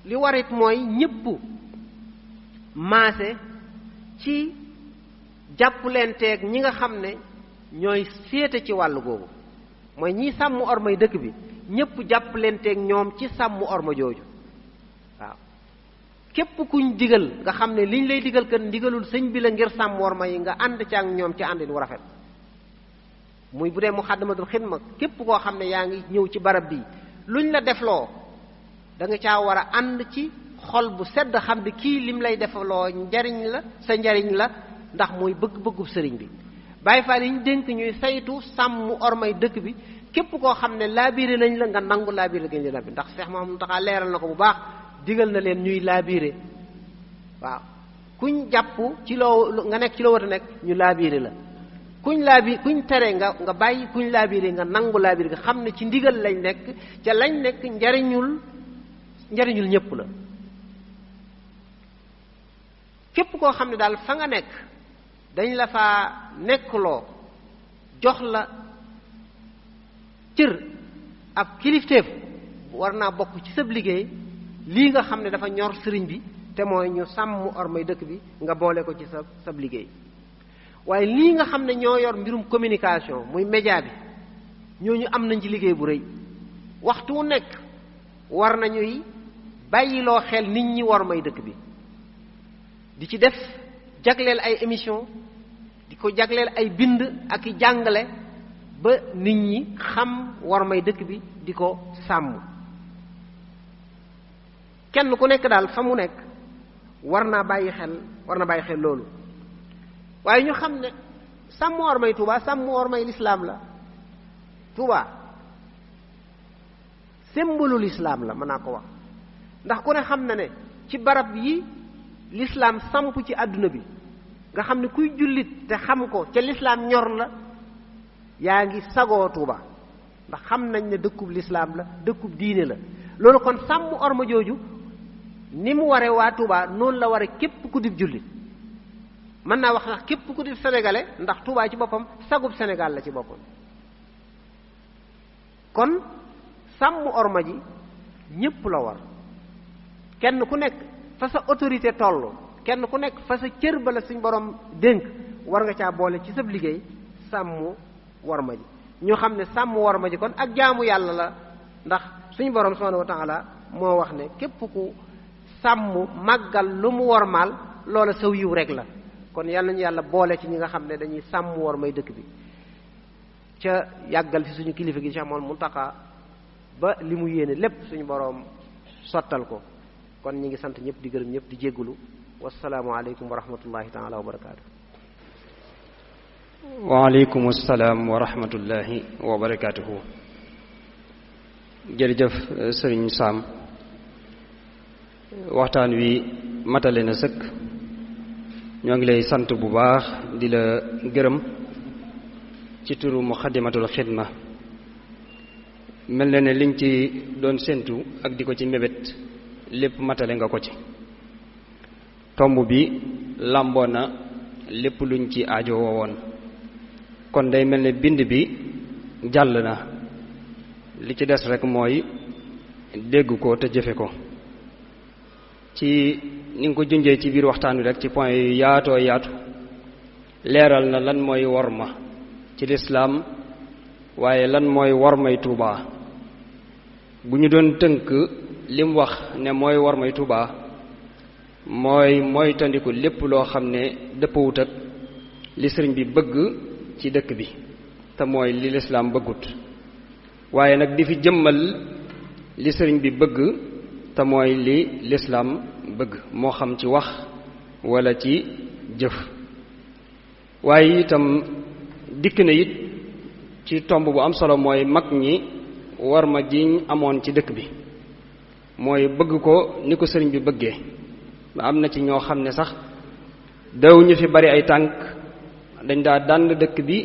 li warit mooy ñëpp maase ci jàppalenteeg ñi nga xam ne ñooy féete ci wàllu googu mooy ñiy sàmm ormay dëkk bi ñëpp jàppalenteeg ñoom ci sàmm orma jooju waaw képp kuñ digal nga xam ne liñ lay digal kat ndigalul sëñ bi la ngir sàmm orma yi nga ànd ci ak ñoom ci àndin wu rafet muy bu dee Muxaddamatul Xidma képp koo xam ne yaa ngi ñëw ci barab bi luñ la defloo da nga caa war a ànd ci xol bu sedd xam ne kii lim lay defaloo njariñ la sa njariñ la ndax mooy bëgg-bëggub sëriñ bi Baay Faal yi ñu dénk ñuy saytu sàmm ormay dëkk bi képp koo xam ne laabiré nañ la nga nangu laabiré gañ la bi ndax Seex Muhammadu Taxa leeral na ko bu baax digal na leen ñuy laabiré waaw kuñ jàpp ci loo nga nekk ci loo war a nekk ñu laabiré la kuñ tere nga bàyyi kuñ laabiré nga nangu laabiré nga xam ne ci ndigal lañ nekk ca lañ nekk njariñul ñépp la képp koo xam ne daal fa nga nekk dañ la faa nekkloo jox la cër ab kilifteef war naa bokk ci sab liggéey lii nga xam ne dafa ñor sëriñ bi te mooy ñu sàmm ormay dëkk bi nga boole ko ci sab liggéey. waaye lii nga xam ne ñoo yor mbirum communication muy média bi ñooñu am nañ ci liggéey bu rëy waxtu wu nekk war nañuy bàyyiloo xel nit ñi wormay dëkk bi di ci def jagleel ay émission di ko jagleel ay bind ak i jàngale ba nit ñi xam wormay dëkk bi di ko sàmm. kenn ku nekk daal fa mu nekk war na bàyyi xel loolu. waaye ñu xam ne sàmm wormay Touba sàmm wormay lislaam la. Touba symbole lislaam la mën naa ko wax ndax ku ne xam na ne ci barab yi lislaam samp ci àdduna bi nga xam ne kuy jullit te xam ko ca lislaam ñor la yaa ngi sagoo Touba ndax xam nañ ne dëkkub lislaam la dëkkub diine la. loolu kon sàmm orma jooju ni mu ware waa Touba noonu la ware képp ku dib jullit mën naa wax ndax képp ku dib sénégalais ndax Touba ci boppam sagub Sénégal la ci boppam. kon sàmm orma ji ñépp la war kenn ku nekk fa sa autorité toll kenn ku nekk fa sa cër ba la suñ borom dénk war nga caa boole ci sab liggéey sàmm worma ji. ñoo xam ne sàmm worma ji kon ak jaamu yàlla la ndax suñu borom subhanahu wa ta'ala moo wax ne képp ku sàmm màggal lu mu wormaal loola saw yiw rek la. kon yàlla nañu yàlla boole ci ñi nga xam ne dañuy sàmm wormay dëkk bi ca yàggal fi suñu kilifa gi Cheikh Mouhamadou Mountakha ba li mu yéene lépp suñu boroom sottal ko. kon ñi ngi sant ñëpp di gërëm ñëpp di jéggulu wasalaamu aleykum wa rahmatullahi taala wa barakaatu. waaleykum salaam wa rahmatullahi wa barakaatuhu. jërëjëf sëriñ Sam waxtaan wi matale na sëkk ñoo ngi lay sant bu baax di la gërëm ci turu Muxaddamatul Xidma. mel na ne liñ ci doon séentu ak di ko ci mébét lépp matale nga ko ci. tomb bi làmboo na lépp luñ ci aajo woon kon day mel ne bind bi jàll na li ci des rek mooy dégg ko te jëfe ko. ci ni nga ko junjee ci biir waxtaan wi rek ci point yu yaatoo yaatu leeral na lan mooy worma ci lislaam waaye lan mooy wormay Touba. bu ñu doon tënk lim wax ne mooy wormay Touba mooy tandiku lépp loo xam ne dëppawut ak li sëriñ bi bëgg ci dëkk bi te mooy li lislaam bëggut waaye nag di fi jëmmal li sëriñ bi bëgg te mooy li lislaam bëgg moo xam ci wax wala ci jëf. waaye itam dikk na it ci tomb bu am solo mooy mag ñi worma jiñ amoon ci dëkk bi mooy bëgg ko ni ko sëriñ bi bëggee. am na ci ñoo xam ne sax daw ñu fi bari ay tànk dañ daa dànd dëkk bi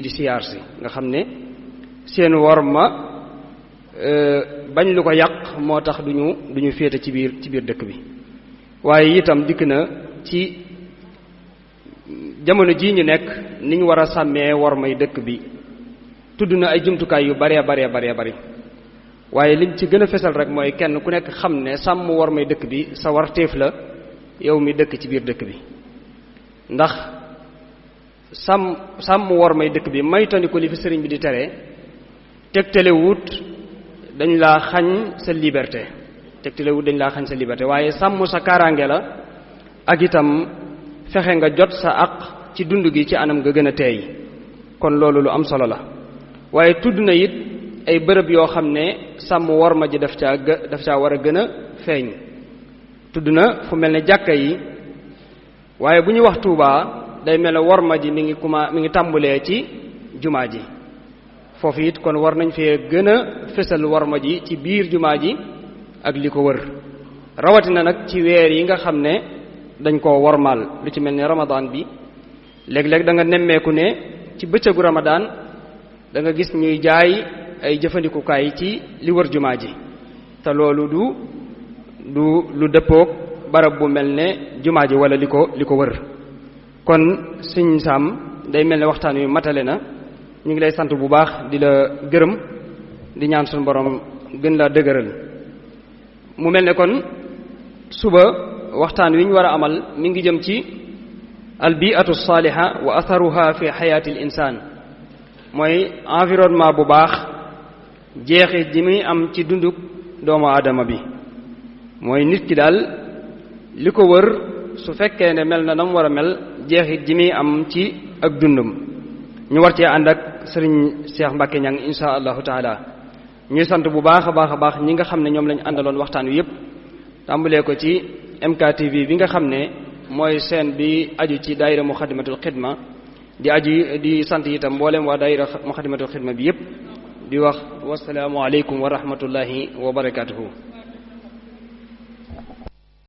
di siyaar si nga xam ne seen worma bañ lu ko yàq moo tax duñu féete ci biir dëkk bi. waaye itam dikk na ci jamono jii ñu nekk niñ war a sàmmee wormay dëkk bi tudd na ay jumtukaay yu baree bari waaye liñ ci gën a fesal rek mooy kenn ku nekk xam ne sàmm wormay dëkk bi sa warteef la yow mi dëkk ci biir dëkk bi. ndax sàmm wormay dëkk bi maytandiku li fi sëriñ bi di tere tegtalewut dañ laa xañ sa liberté waaye sàmm sa kaaraange la ak itam fexe nga jot sa àq ci dund gi ci anam nga gën a teey. kon loolu lu am solo la. waaye tudd na it ay bërëb yoo xam ne sàmm worma ji daf caa war a gën a feeñ. tudd na fu mel ne jàkka yi waaye bu ñu wax Touba day mel ne worma ji mi ngi tàmbulee ci jumaa ji foofu it kon war nañ fee gën a fësal worma ji ci biir jumaa ji ak li ko wër rawatina nag ci weer yi nga xam ne dañ koo wormaal lu ci mel ne Ramadan bi léeg-léeg da nga nemmeeku ne ci bëccëgu Ramadan da nga gis ñuy jaay ay jëfandikukaay ci li wër jumaa ji te loolu du lu dëppoog barab bu mel ne jumaa ji wala li ko wër. kon sëñ Sam day mel ne waxtaan wi matale na ñu ngi lay sant bu baax di la gërëm di ñaan suñu borom gën laa dëgëral. mu mel ne kon suba waxtaan wi ñu war a amal mi ngi jëm ci albiatu saaliha wa atharuha fi xayaati l insaan mooy environnement bu baax jeexit ji muy am ci dunduk doomu aadama bi. mooy nit ki daal li ko wër su fekkee ne mel na nam war a mel jeexit ji muy am ci ak dundum. ñu war cee ànd ak sëriñ Cheikh Mbacke Niang insha allahu taala. ñuy sant bu baax a baax ñi nga xam ne ñoom lañu àndaloon waxtaan wi yépp tàmbalee ko ci MKTV bi nga xam ne mooy seen bi aju ci daayira Muxaddamatul Xidma di sant itam mboolem waa daayira Muxaddamatul Xidma bi yépp di wax wasalaamu aleykum wa rahmatullahi wa barakatuhu.